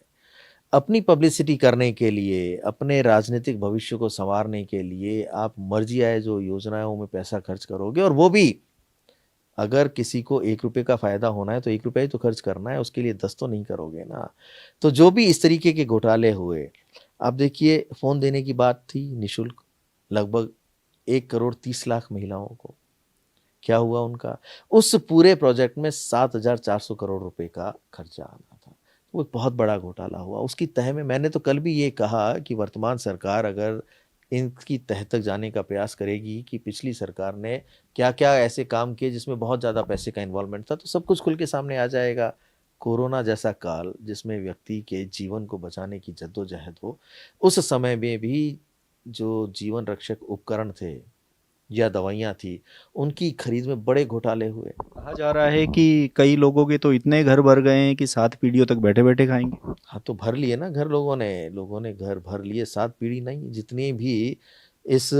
अपनी पब्लिसिटी करने के लिए, अपने राजनीतिक भविष्य को सँवारने के लिए आप मर्जी आए जो योजनाओं में पैसा खर्च करोगे, और वो भी अगर किसी को ₹1 का फ़ायदा होना है तो ₹1 ही तो खर्च करना है, उसके लिए 10 तो नहीं करोगे ना। तो जो भी इस तरीके के घोटाले हुए, आप देखिए फ़ोन देने की बात थी निःशुल्क, लगभग 1 करोड़ 30 लाख महिलाओं को। क्या हुआ उनका? उस पूरे प्रोजेक्ट में 7,400 करोड़ रुपए का खर्चा आना था। वो एक बहुत बड़ा घोटाला हुआ। उसकी तह में मैंने तो कल भी ये कहा कि वर्तमान सरकार अगर इनकी तह तक जाने का प्रयास करेगी कि पिछली सरकार ने क्या-क्या ऐसे काम किए जिसमें बहुत ज़्यादा पैसे का इन्वॉल्वमेंट था, तो सब कुछ खुल के सामने आ जाएगा। कोरोना जैसा काल जिसमें व्यक्ति के जीवन को बचाने की जद्दोजहद हो, उस समय में भी जो जीवन रक्षक उपकरण थे या दवाइयाँ थी, उनकी खरीद में बड़े घोटाले हुए। कहा जा रहा है कि कई लोगों के तो इतने घर भर गए हैं कि 7 पीढ़ियों तक बैठे-बैठे खाएँगे। हाँ, तो भर लिए ना घर लोगों ने घर भर लिए, 7 पीढ़ी नहीं, जितनी भी इस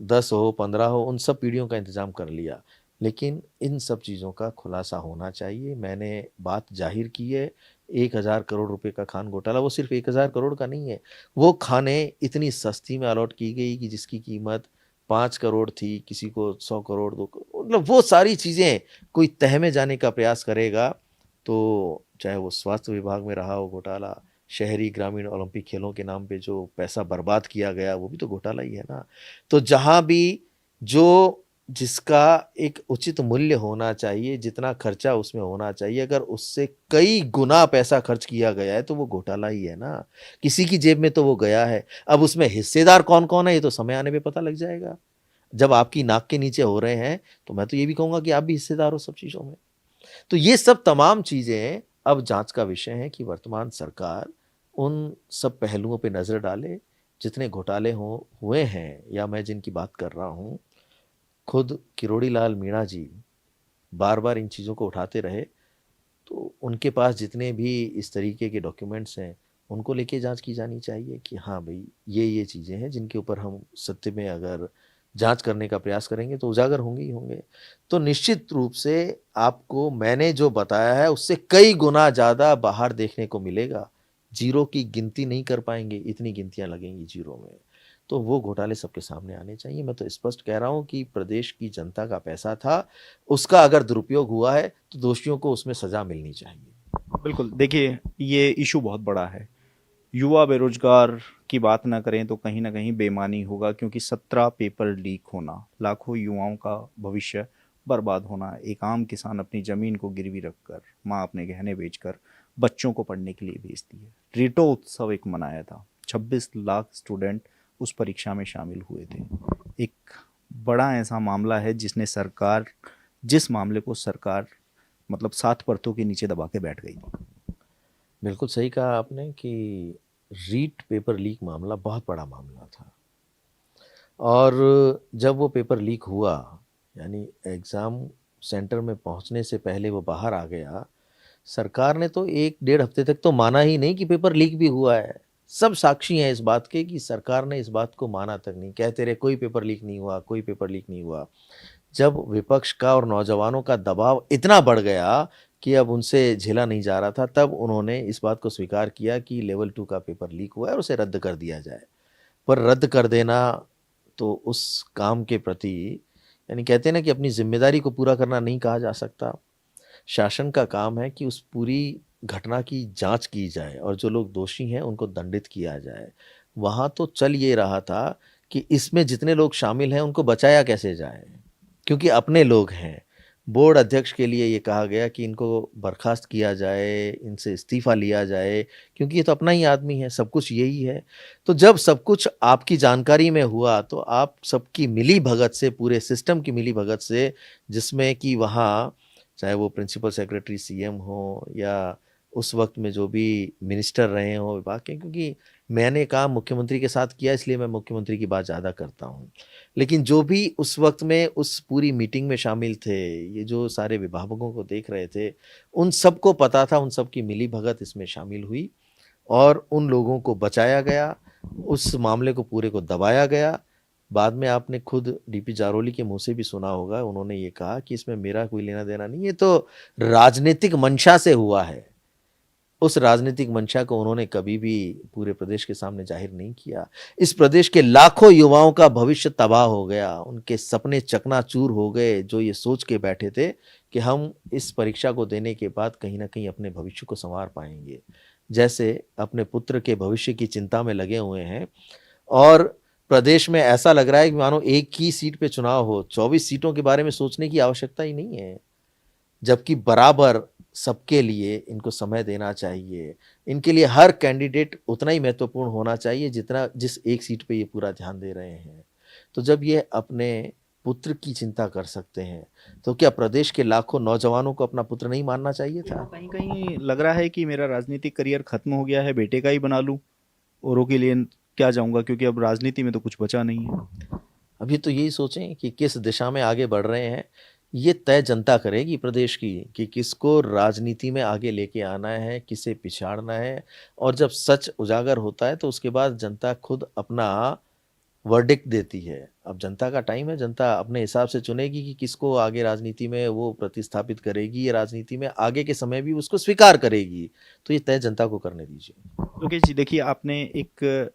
10 हो, 15 हो, उन सब पीढ़ियों का इंतज़ाम कर लिया। लेकिन इन सब चीज़ों का खुलासा होना चाहिए। मैंने बात ज़ाहिर की है, 1000 करोड़ रुपए का खान घोटाला, वो सिर्फ़ 1000 करोड़ का नहीं है। वो खानें इतनी सस्ती में अलॉट की गई कि जिसकी कीमत 5 करोड़ थी, किसी को 100 करोड़, 2 करोड़, मतलब वो सारी चीज़ें कोई तह में जाने का प्रयास करेगा, तो चाहे वो स्वास्थ्य विभाग में रहा हो घोटाला, शहरी ग्रामीण ओलंपिक खेलों के नाम पे जो पैसा बर्बाद किया गया, वो भी तो घोटाला ही है ना। तो जहाँ भी जो जिसका एक उचित मूल्य होना चाहिए, जितना खर्चा उसमें होना चाहिए, अगर उससे कई गुना पैसा खर्च किया गया है, तो वो घोटाला ही है ना। किसी की जेब में तो वो गया है। अब उसमें हिस्सेदार कौन-कौन है, ये तो समय आने पे पता लग जाएगा। जब आपकी नाक के नीचे हो रहे हैं, तो मैं तो ये भी कहूँगा कि आप भी हिस्सेदार हो सब चीज़ों में। तो ये सब तमाम चीज़ें अब जाँच का विषय हैं कि वर्तमान सरकार उन सब पहलुओं पे नज़र डाले, जितने घोटाले हुए हैं या मैं जिनकी बात कर रहा हूँ, खुद किरोड़ी लाल मीणा जी बार-बार इन चीज़ों को उठाते रहे, तो उनके पास जितने भी इस तरीके के डॉक्यूमेंट्स हैं, उनको लेके जाँच की जानी चाहिए कि हाँ भई, ये चीज़ें हैं जिनके ऊपर हम सत्य में अगर जाँच करने का प्रयास करेंगे तो उजागर होंगे ही होंगे। तो निश्चित रूप से आपको मैंने जो बताया है उससे कई गुना ज़्यादा बाहर देखने को मिलेगा। ज़ीरो की गिनती नहीं कर पाएँगे, इतनी गिनतियाँ लगेंगी ज़ीरो में। तो वो घोटाले सबके सामने आने चाहिए। मैं तो स्पष्ट कह रहा हूँ कि प्रदेश की जनता का पैसा था, उसका अगर दुरुपयोग हुआ है, तो दोषियों को उसमें सज़ा मिलनी चाहिए। बिल्कुल, देखिए ये इशू बहुत बड़ा है। युवा बेरोजगार की बात ना करें तो कहीं न कहीं बेईमानी होगा, क्योंकि 17 पेपर लीक होना, लाखों युवाओं का भविष्य बर्बाद होना, एक आम किसान अपनी ज़मीन को गिरवी रखकर, माँ अपने गहने बेचकर बच्चों को पढ़ने के लिए भेजती है। रीटो उत्सव एक मनाया था, 26 लाख स्टूडेंट उस परीक्षा में शामिल हुए थे। एक बड़ा ऐसा मामला है जिस मामले को सरकार मतलब 7 परतों के नीचे दबा के बैठ गई थी। बिल्कुल सही कहा आपने कि रीट पेपर लीक मामला बहुत बड़ा मामला था, और जब वो पेपर लीक हुआ, यानी एग्ज़ाम सेंटर में पहुंचने से पहले वो बाहर आ गया, सरकार ने तो 1 डेढ़ हफ्ते तक तो माना ही नहीं कि पेपर लीक भी हुआ है। सब साक्षी हैं इस बात के कि सरकार ने इस बात को माना तक नहीं, कहते रहे कोई पेपर लीक नहीं हुआ, कोई पेपर लीक नहीं हुआ। जब विपक्ष का और नौजवानों का दबाव इतना बढ़ गया कि अब उनसे झेला नहीं जा रहा था, तब उन्होंने इस बात को स्वीकार किया कि लेवल 2 का पेपर लीक हुआ है और उसे रद्द कर दिया जाए। पर रद्द कर देना तो उस काम के प्रति, यानी कहते हैं ना कि अपनी ज़िम्मेदारी को पूरा करना नहीं कहा जा सकता। शासन का काम है कि उस पूरी घटना की जाँच की जाए और जो लोग दोषी हैं उनको दंडित किया जाए। वहाँ तो चल ये रहा था कि इसमें जितने लोग शामिल हैं उनको बचाया कैसे जाए? क्योंकि अपने लोग हैं। बोर्ड अध्यक्ष के लिए ये कहा गया कि इनको बर्खास्त किया जाए, इनसे इस्तीफ़ा लिया जाए, क्योंकि ये तो अपना ही आदमी है, सब कुछ यही है। तो जब सब कुछ आपकी जानकारी में हुआ, तो आप सबकी मिली-भगत से, पूरे सिस्टम की मिली-भगत से, जिसमें कि वहाँ चाहे वो प्रिंसिपल सेक्रेटरी सीएम हो या उस वक़्त में जो भी मिनिस्टर रहे हों विभाग के, क्योंकि मैंने काम मुख्यमंत्री के साथ किया इसलिए मैं मुख्यमंत्री की बात ज़्यादा करता हूँ। लेकिन जो भी उस वक़्त में उस पूरी मीटिंग में शामिल थे, ये जो सारे विभागों को देख रहे थे, उन सबको पता था, उन सब की मिली-भगत इसमें शामिल हुई और उन लोगों को बचाया गया। उस मामले को पूरे को दबाया गया। बाद में आपने खुद डीपी जारोली के मुंह से भी सुना होगा, उन्होंने ये कहा कि इसमें मेरा कोई लेना देना नहीं, ये तो राजनीतिक मंशा से हुआ है। उस राजनीतिक मंशा को उन्होंने कभी भी पूरे प्रदेश के सामने जाहिर नहीं किया। इस प्रदेश के लाखों युवाओं का भविष्य तबाह हो गया, उनके सपने चकनाचूर हो गए, जो ये सोच के बैठे थे कि हम इस परीक्षा को देने के बाद कहीं ना कहीं अपने भविष्य को संवार पाएंगे। जैसे अपने पुत्र के भविष्य की चिंता में लगे हुए हैं, और प्रदेश में ऐसा लग रहा है कि मानो एक ही सीट पे चुनाव हो, 24 सीटों के बारे में सोचने की आवश्यकता ही नहीं है, जबकि बराबर सबके लिए इनको समय देना चाहिए। इनके लिए हर कैंडिडेट उतना ही महत्वपूर्ण होना चाहिए जितना जिस एक सीट पे ये पूरा ध्यान दे रहे हैं। तो जब ये अपने पुत्र की चिंता कर सकते हैं, तो क्या प्रदेश के लाखों नौजवानों को अपना पुत्र नहीं मानना चाहिए था? कहीं कहीं लग रहा है कि मेरा राजनीतिक करियर खत्म हो गया है, बेटे का ही बना लूं, औरों के लिए क्या जाऊंगा, क्योंकि अब राजनीति में तो कुछ बचा नहीं है। अभी तो यही सोचें कि किस दिशा में आगे बढ़ रहे हैं। ये तय जनता करेगी प्रदेश की कि किसको राजनीति में आगे लेके आना है, किसे पिछाड़ना है। और जब सच उजागर होता है तो उसके बाद जनता खुद अपना वर्डिक्ट देती है। अब जनता का टाइम है, जनता अपने हिसाब से चुनेगी कि किसको आगे राजनीति में वो प्रतिस्थापित करेगी, या राजनीति में आगे के समय भी उसको स्वीकार करेगी। तो ये तय जनता को करने दीजिए। लोकेश जी, देखिए, आपने एक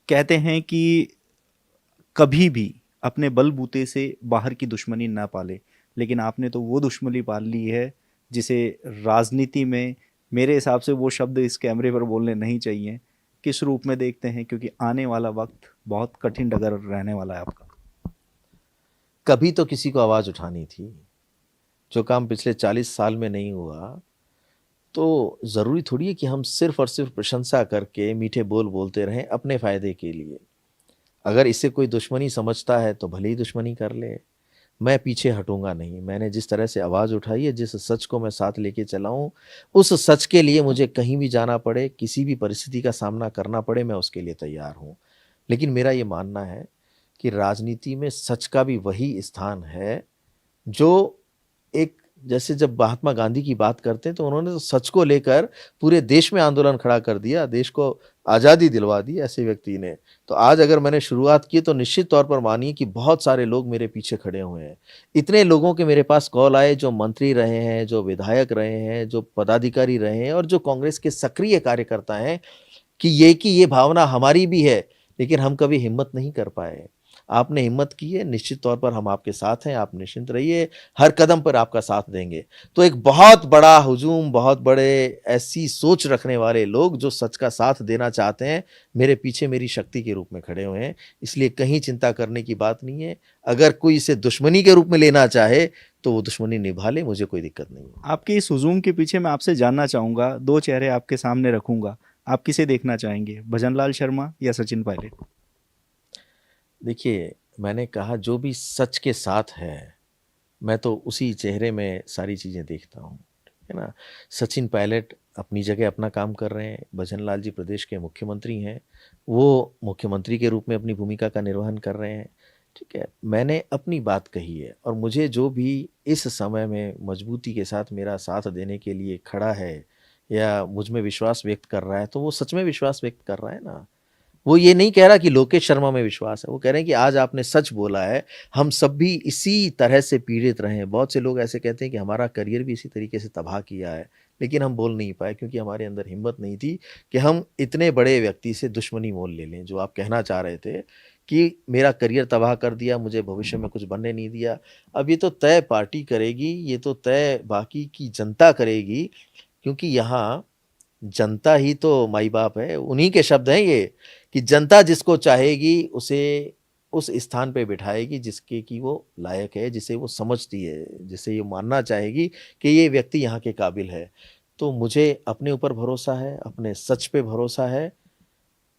कहते हैं कि कभी भी अपने बलबूते से बाहर की दुश्मनी ना पाले, लेकिन आपने तो वो दुश्मनी पाल ली है जिसे राजनीति में, मेरे हिसाब से वो शब्द इस कैमरे पर बोलने नहीं चाहिए। किस रूप में देखते हैं, क्योंकि आने वाला वक्त बहुत कठिन डगर रहने वाला है आपका। कभी तो किसी को आवाज उठानी थी। जो काम पिछले 40 साल में नहीं हुआ, तो जरूरी थोड़ी है कि हम सिर्फ और सिर्फ प्रशंसा करके मीठे बोल बोलते रहें अपने फायदे के लिए। अगर इससे कोई दुश्मनी समझता है तो भले ही दुश्मनी कर ले, मैं पीछे हटूंगा नहीं। मैंने जिस तरह से आवाज उठाई है, जिस सच को मैं साथ लेके चला हूं, उस सच के लिए मुझे कहीं भी जाना पड़े, किसी भी परिस्थिति का सामना करना पड़े, मैं उसके लिए तैयार हूं। लेकिन मेरा ये मानना है कि राजनीति में सच का भी वही स्थान है जो एक, जैसे जब महात्मा गांधी की बात करते हैं तो उन्होंने तो सच को लेकर पूरे देश में आंदोलन खड़ा कर दिया, देश को आज़ादी दिलवा दी ऐसे व्यक्ति ने। तो आज अगर मैंने शुरुआत की तो निश्चित तौर पर मानिए कि बहुत सारे लोग मेरे पीछे खड़े हुए हैं। इतने लोगों के मेरे पास कॉल आए, जो मंत्री रहे हैं, जो विधायक रहे हैं, जो पदाधिकारी रहे हैं, और जो कांग्रेस के सक्रिय कार्यकर्ता हैं, कि ये भावना हमारी भी है, लेकिन हम कभी हिम्मत नहीं कर पाए। आपने हिम्मत की है, निश्चित तौर पर हम आपके साथ हैं, आप निश्चिंत रहिए, हर कदम पर आपका साथ देंगे। तो एक बहुत बड़ा हुजूम, बहुत बड़े ऐसी सोच रखने वाले लोग जो सच का साथ देना चाहते हैं, मेरे पीछे मेरी शक्ति के रूप में खड़े हुए हैं। इसलिए कहीं चिंता करने की बात नहीं है। अगर कोई इसे दुश्मनी के रूप में लेना चाहे तो वो दुश्मनी निभा ले, मुझे कोई दिक्कत नहीं है। आपके इस हुजूम के पीछे मैं आपसे जानना चाहूंगा, दो चेहरे आपके सामने रखूंगा, आप किसे देखना चाहेंगे, भजनलाल शर्मा या सचिन पायलट? देखिए, मैंने कहा जो भी सच के साथ है, मैं तो उसी चेहरे में सारी चीज़ें देखता हूँ, ठीक है ना? सचिन पायलट अपनी जगह अपना काम कर रहे हैं, भजनलाल जी प्रदेश के मुख्यमंत्री हैं, वो मुख्यमंत्री के रूप में अपनी भूमिका का निर्वहन कर रहे हैं, ठीक है? मैंने अपनी बात कही है, और मुझे जो भी इस समय में मजबूती के साथ मेरा साथ देने के लिए खड़ा है या मुझ में विश्वास व्यक्त कर रहा है, तो वो सच में विश्वास व्यक्त कर रहा है ना। वो ये नहीं कह रहा कि लोकेश शर्मा में विश्वास है, वो कह रहे हैं कि आज आपने सच बोला है, हम सब भी इसी तरह से पीड़ित रहे हैं। बहुत से लोग ऐसे कहते हैं कि हमारा करियर भी इसी तरीके से तबाह किया है, लेकिन हम बोल नहीं पाए क्योंकि हमारे अंदर हिम्मत नहीं थी कि हम इतने बड़े व्यक्ति से दुश्मनी मोल ले लें। जो आप कहना चाह रहे थे कि मेरा करियर तबाह कर दिया, मुझे भविष्य में कुछ बनने नहीं दिया, अब ये तो तय पार्टी करेगी, ये तो तय बाकी की जनता करेगी, क्योंकि यहाँ जनता ही तो माई बाप है। उन्हीं के शब्द हैं ये, कि जनता जिसको चाहेगी उसे उस स्थान पे बिठाएगी जिसके की वो लायक है, जिसे वो समझती है, जिसे ये मानना चाहेगी कि ये व्यक्ति यहाँ के काबिल है। तो मुझे अपने ऊपर भरोसा है, अपने सच पे भरोसा है,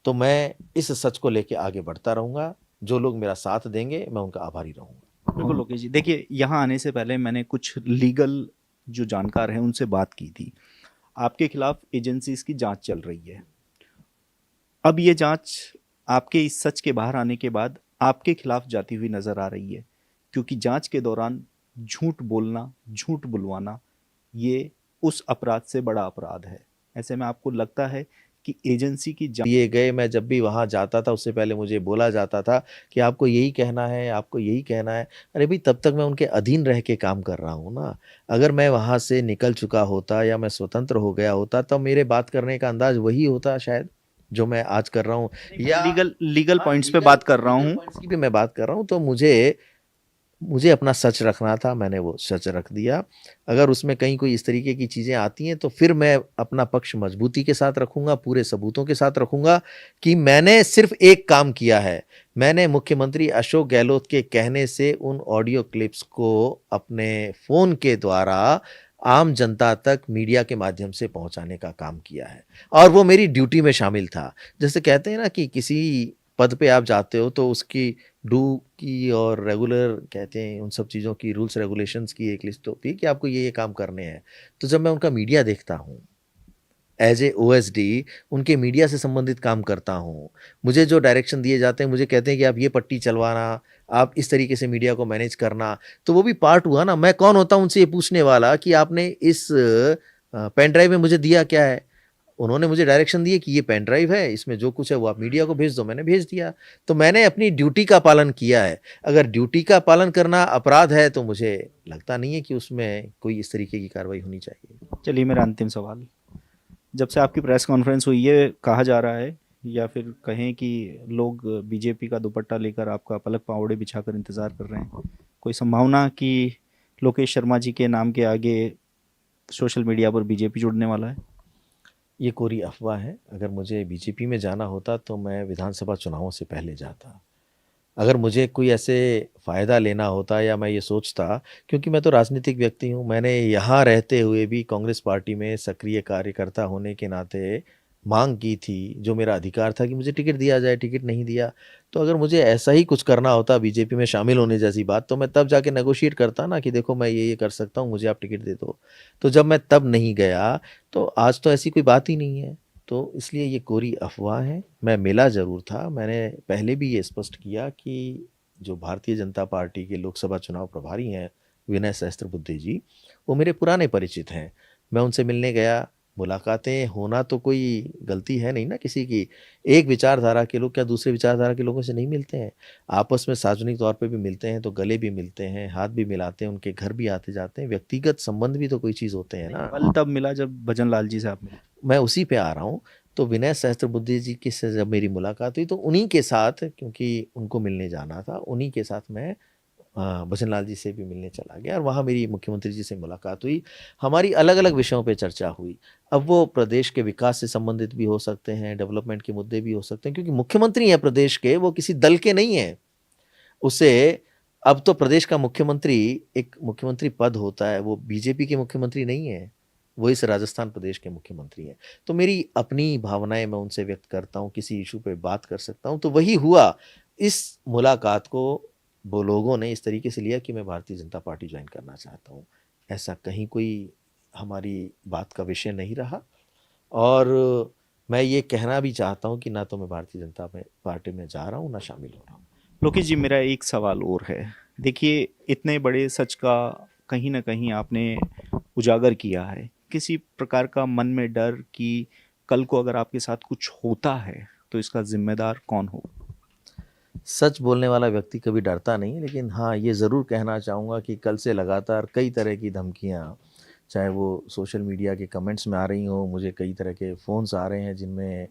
तो मैं इस सच को लेके आगे बढ़ता रहूँगा। जो लोग मेरा साथ देंगे मैं उनका आभारी रहूँगा। बिल्कुल लोकेश जी, देखिए, यहाँ आने से पहले मैंने कुछ लीगल जो जानकार हैं उनसे बात की थी। आपके खिलाफ एजेंसीज की जांच चल रही है। अब ये जांच आपके इस सच के बाहर आने के बाद आपके खिलाफ जाती हुई नजर आ रही है, क्योंकि जांच के दौरान झूठ बोलना, झूठ बुलवाना, ये उस अपराध से बड़ा अपराध है। ऐसे में आपको लगता है आपकी एजेंसी की दिए गए। मैं जब भी वहाँ जाता था उससे पहले मुझे बोला जाता था कि आपको यही कहना है, आपको यही कहना है। अरे भाई, तब तक मैं उनके अधीन रह के काम कर रहा हूँ ना। अगर मैं वहाँ से निकल चुका होता या मैं स्वतंत्र हो गया होता तब मेरे बात करने का अंदाज वही होता शायद जो मैं आज कर रहा हूँ। या लीगल लीगल हाँ, पॉइंट्स पे बात कर रहा लीगल हूँ। पॉइंट्स की भी मैं बात कर रहा हूँ। तो मुझे अपना सच रखना था, मैंने वो सच रख दिया। अगर उसमें कहीं कोई इस तरीके की चीज़ें आती हैं तो फिर मैं अपना पक्ष मजबूती के साथ रखूँगा, पूरे सबूतों के साथ रखूँगा कि मैंने सिर्फ़ एक काम किया है। मैंने मुख्यमंत्री अशोक गहलोत के कहने से उन ऑडियो क्लिप्स को अपने फ़ोन के द्वारा आम जनता तक मीडिया के माध्यम से पहुँचाने का काम किया है और वो मेरी ड्यूटी में शामिल था। जैसे कहते हैं ना कि किसी पद पे आप जाते हो तो उसकी डू की और रेगुलर कहते हैं उन सब चीज़ों की रूल्स रेगुलेशंस की एक लिस्ट होती है कि आपको ये काम करने हैं। तो जब मैं उनका मीडिया देखता हूँ एज ए ओएसडी, उनके मीडिया से संबंधित काम करता हूँ। मुझे जो डायरेक्शन दिए जाते हैं, मुझे कहते हैं कि आप ये पट्टी चलवाना, आप इस तरीके से मीडिया को मैनेज करना, तो वो भी पार्ट हुआ ना। मैं कौन होता हूँ उनसे ये पूछने वाला कि आपने इस पेन ड्राइव में मुझे दिया क्या है। उन्होंने मुझे डायरेक्शन दिए कि ये पेन ड्राइव है, इसमें जो कुछ है वो आप मीडिया को भेज दो। मैंने भेज दिया। तो मैंने अपनी ड्यूटी का पालन किया है। अगर ड्यूटी का पालन करना अपराध है तो मुझे लगता नहीं है कि उसमें कोई इस तरीके की कार्रवाई होनी चाहिए। चलिए, मेरा अंतिम सवाल, जब से आपकी प्रेस कॉन्फ्रेंस हुई है, कहा जा रहा है या फिर कहें कि लोग बीजेपी का दुपट्टा लेकर आपका पलक पावड़े बिछाकर इंतज़ार कर रहे हैं, कोई संभावना कि लोकेश शर्मा जी के नाम के आगे सोशल मीडिया पर बीजेपी जुड़ने वाला है? ये कोरी अफवाह है। अगर मुझे बीजेपी में जाना होता तो मैं विधानसभा चुनावों से पहले जाता। अगर मुझे कोई ऐसे फ़ायदा लेना होता या मैं ये सोचता, क्योंकि मैं तो राजनीतिक व्यक्ति हूँ, मैंने यहाँ रहते हुए भी कांग्रेस पार्टी में सक्रिय कार्यकर्ता होने के नाते मांग की थी, जो मेरा अधिकार था कि मुझे टिकट दिया जाए, टिकट नहीं दिया। तो अगर मुझे ऐसा ही कुछ करना होता बीजेपी में शामिल होने जैसी बात, तो मैं तब जाके नेगोशिएट करता ना कि देखो मैं ये कर सकता हूँ, मुझे आप टिकट दे दो। तो जब मैं तब नहीं गया, तो आज तो ऐसी कोई बात ही नहीं है। तो इसलिए ये कोरी अफ़वाह है। मैं मिला ज़रूर था। मैंने पहले भी ये स्पष्ट किया कि जो भारतीय जनता पार्टी के लोकसभा चुनाव प्रभारी हैं, विनय सहस्त्रबुद्धे जी, वो मेरे पुराने परिचित हैं। मैं उनसे मिलने गया। मुलाकातें होना तो कोई गलती है नहीं ना किसी की। एक विचारधारा के लोग क्या दूसरे विचारधारा के लोगों से नहीं मिलते हैं? आपस में सार्वजनिक तौर पे भी मिलते हैं, तो गले भी मिलते हैं, हाथ भी मिलाते हैं, उनके घर भी आते-जाते हैं। व्यक्तिगत संबंध भी तो कोई चीज़ होते हैं ना। पल तब मिला जब भजन लाल जी से आप मिले। मैं उसी पे आ रहा हूँ। तो विनय सहस्त्रबुद्धे जी के से जब मेरी मुलाकात हुई तो उन्हीं के साथ, क्योंकि उनको मिलने जाना था, उन्हीं के साथ मैं भजन लाल जी से भी मिलने चला गया और वहाँ मेरी मुख्यमंत्री जी से मुलाकात हुई। हमारी अलग-अलग विषयों पे चर्चा हुई। अब वो प्रदेश के विकास से संबंधित भी हो सकते हैं, डेवलपमेंट के मुद्दे भी हो सकते हैं, क्योंकि मुख्यमंत्री हैं प्रदेश के, वो किसी दल के नहीं हैं। उसे अब तो प्रदेश का मुख्यमंत्री, एक मुख्यमंत्री पद होता है, वो बीजेपी के मुख्यमंत्री नहीं है। वो इस राजस्थान प्रदेश के मुख्यमंत्री हैं। तो मेरी अपनी भावनाएँ मैं उनसे व्यक्त करता हूँ, किसी इश्यू पे बात कर सकता हूँ, तो वही हुआ। इस मुलाकात को वो लोगों ने इस तरीके से लिया कि मैं भारतीय जनता पार्टी जॉइन करना चाहता हूँ। ऐसा कहीं कोई हमारी बात का विषय नहीं रहा और मैं ये कहना भी चाहता हूँ कि ना तो मैं भारतीय जनता में पार्टी में जा रहा हूँ, ना शामिल हो रहा हूँ। लोकेश जी, मेरा एक सवाल और है। देखिए, इतने बड़े सच का कहीं न कहीं आपने उजागर किया है। किसी प्रकार का मन में डर कि कल को अगर आपके साथ कुछ होता है, तो इसका ज़िम्मेदार कौन होगा? सच बोलने वाला व्यक्ति कभी डरता नहीं है, लेकिन हाँ, ये ज़रूर कहना चाहूँगा कि कल से लगातार कई तरह की धमकियाँ, चाहे वो सोशल मीडिया के कमेंट्स में आ रही हों, मुझे कई तरह के फ़ोन्स आ रहे हैं जिनमें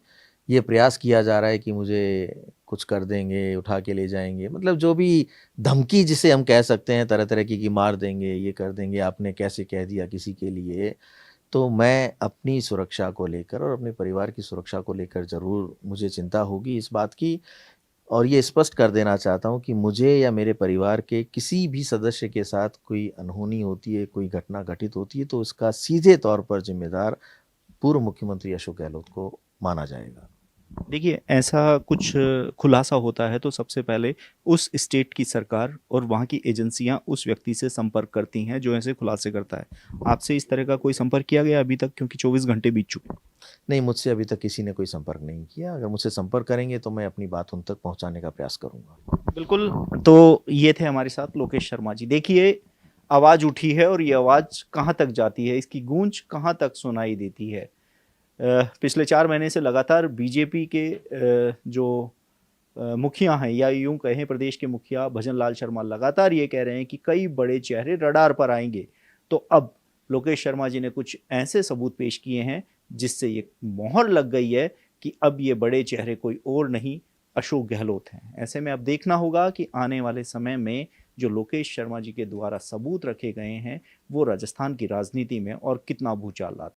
ये प्रयास किया जा रहा है कि मुझे कुछ कर देंगे, उठा के ले जाएँगे। मतलब जो भी धमकी जिसे हम कह सकते हैं तरह-तरह की कि मार देंगे, ये कर देंगे, आपने कैसे कह दिया किसी के लिए। तो मैं अपनी सुरक्षा को लेकर और अपने परिवार की सुरक्षा को लेकर ज़रूर मुझे चिंता होगी इस बात की। और ये स्पष्ट कर देना चाहता हूँ कि मुझे या मेरे परिवार के किसी भी सदस्य के साथ कोई अनहोनी होती है, कोई घटना घटित होती है, तो इसका सीधे तौर पर ज़िम्मेदार पूर्व मुख्यमंत्री अशोक गहलोत को माना जाएगा। देखिए, ऐसा कुछ खुलासा होता है तो सबसे पहले उस स्टेट की सरकार और वहाँ की एजेंसियाँ उस व्यक्ति से संपर्क करती हैं जो ऐसे खुलासे करता है। आपसे इस तरह का कोई संपर्क किया गया अभी तक, क्योंकि 24 घंटे बीत चुके हैं? नहीं, मुझसे अभी तक किसी ने कोई संपर्क नहीं किया। अगर मुझसे संपर्क करेंगे तो मैं अपनी बात उन तक पहुँचाने का प्रयास करूँगा। बिल्कुल। तो ये थे हमारे साथ लोकेश शर्मा जी। देखिए, आवाज़ उठी है और ये आवाज़ कहाँ तक जाती है, इसकी गूंज कहाँ तक सुनाई देती है। पिछले 4 महीने से लगातार बीजेपी के जो मुखिया हैं या यूं कहें प्रदेश के मुखिया भजन लाल शर्मा लगातार ये कह रहे हैं कि कई बड़े चेहरे रडार पर आएंगे। तो अब लोकेश शर्मा जी ने कुछ ऐसे सबूत पेश किए हैं जिससे ये मोहर लग गई है कि अब ये बड़े चेहरे कोई और नहीं अशोक गहलोत हैं। ऐसे में अब देखना होगा कि आने वाले समय में जो लोकेश शर्मा जी के द्वारा सबूत रखे गए हैं वो राजस्थान की राजनीति में और कितना भूचाल लाते हैं।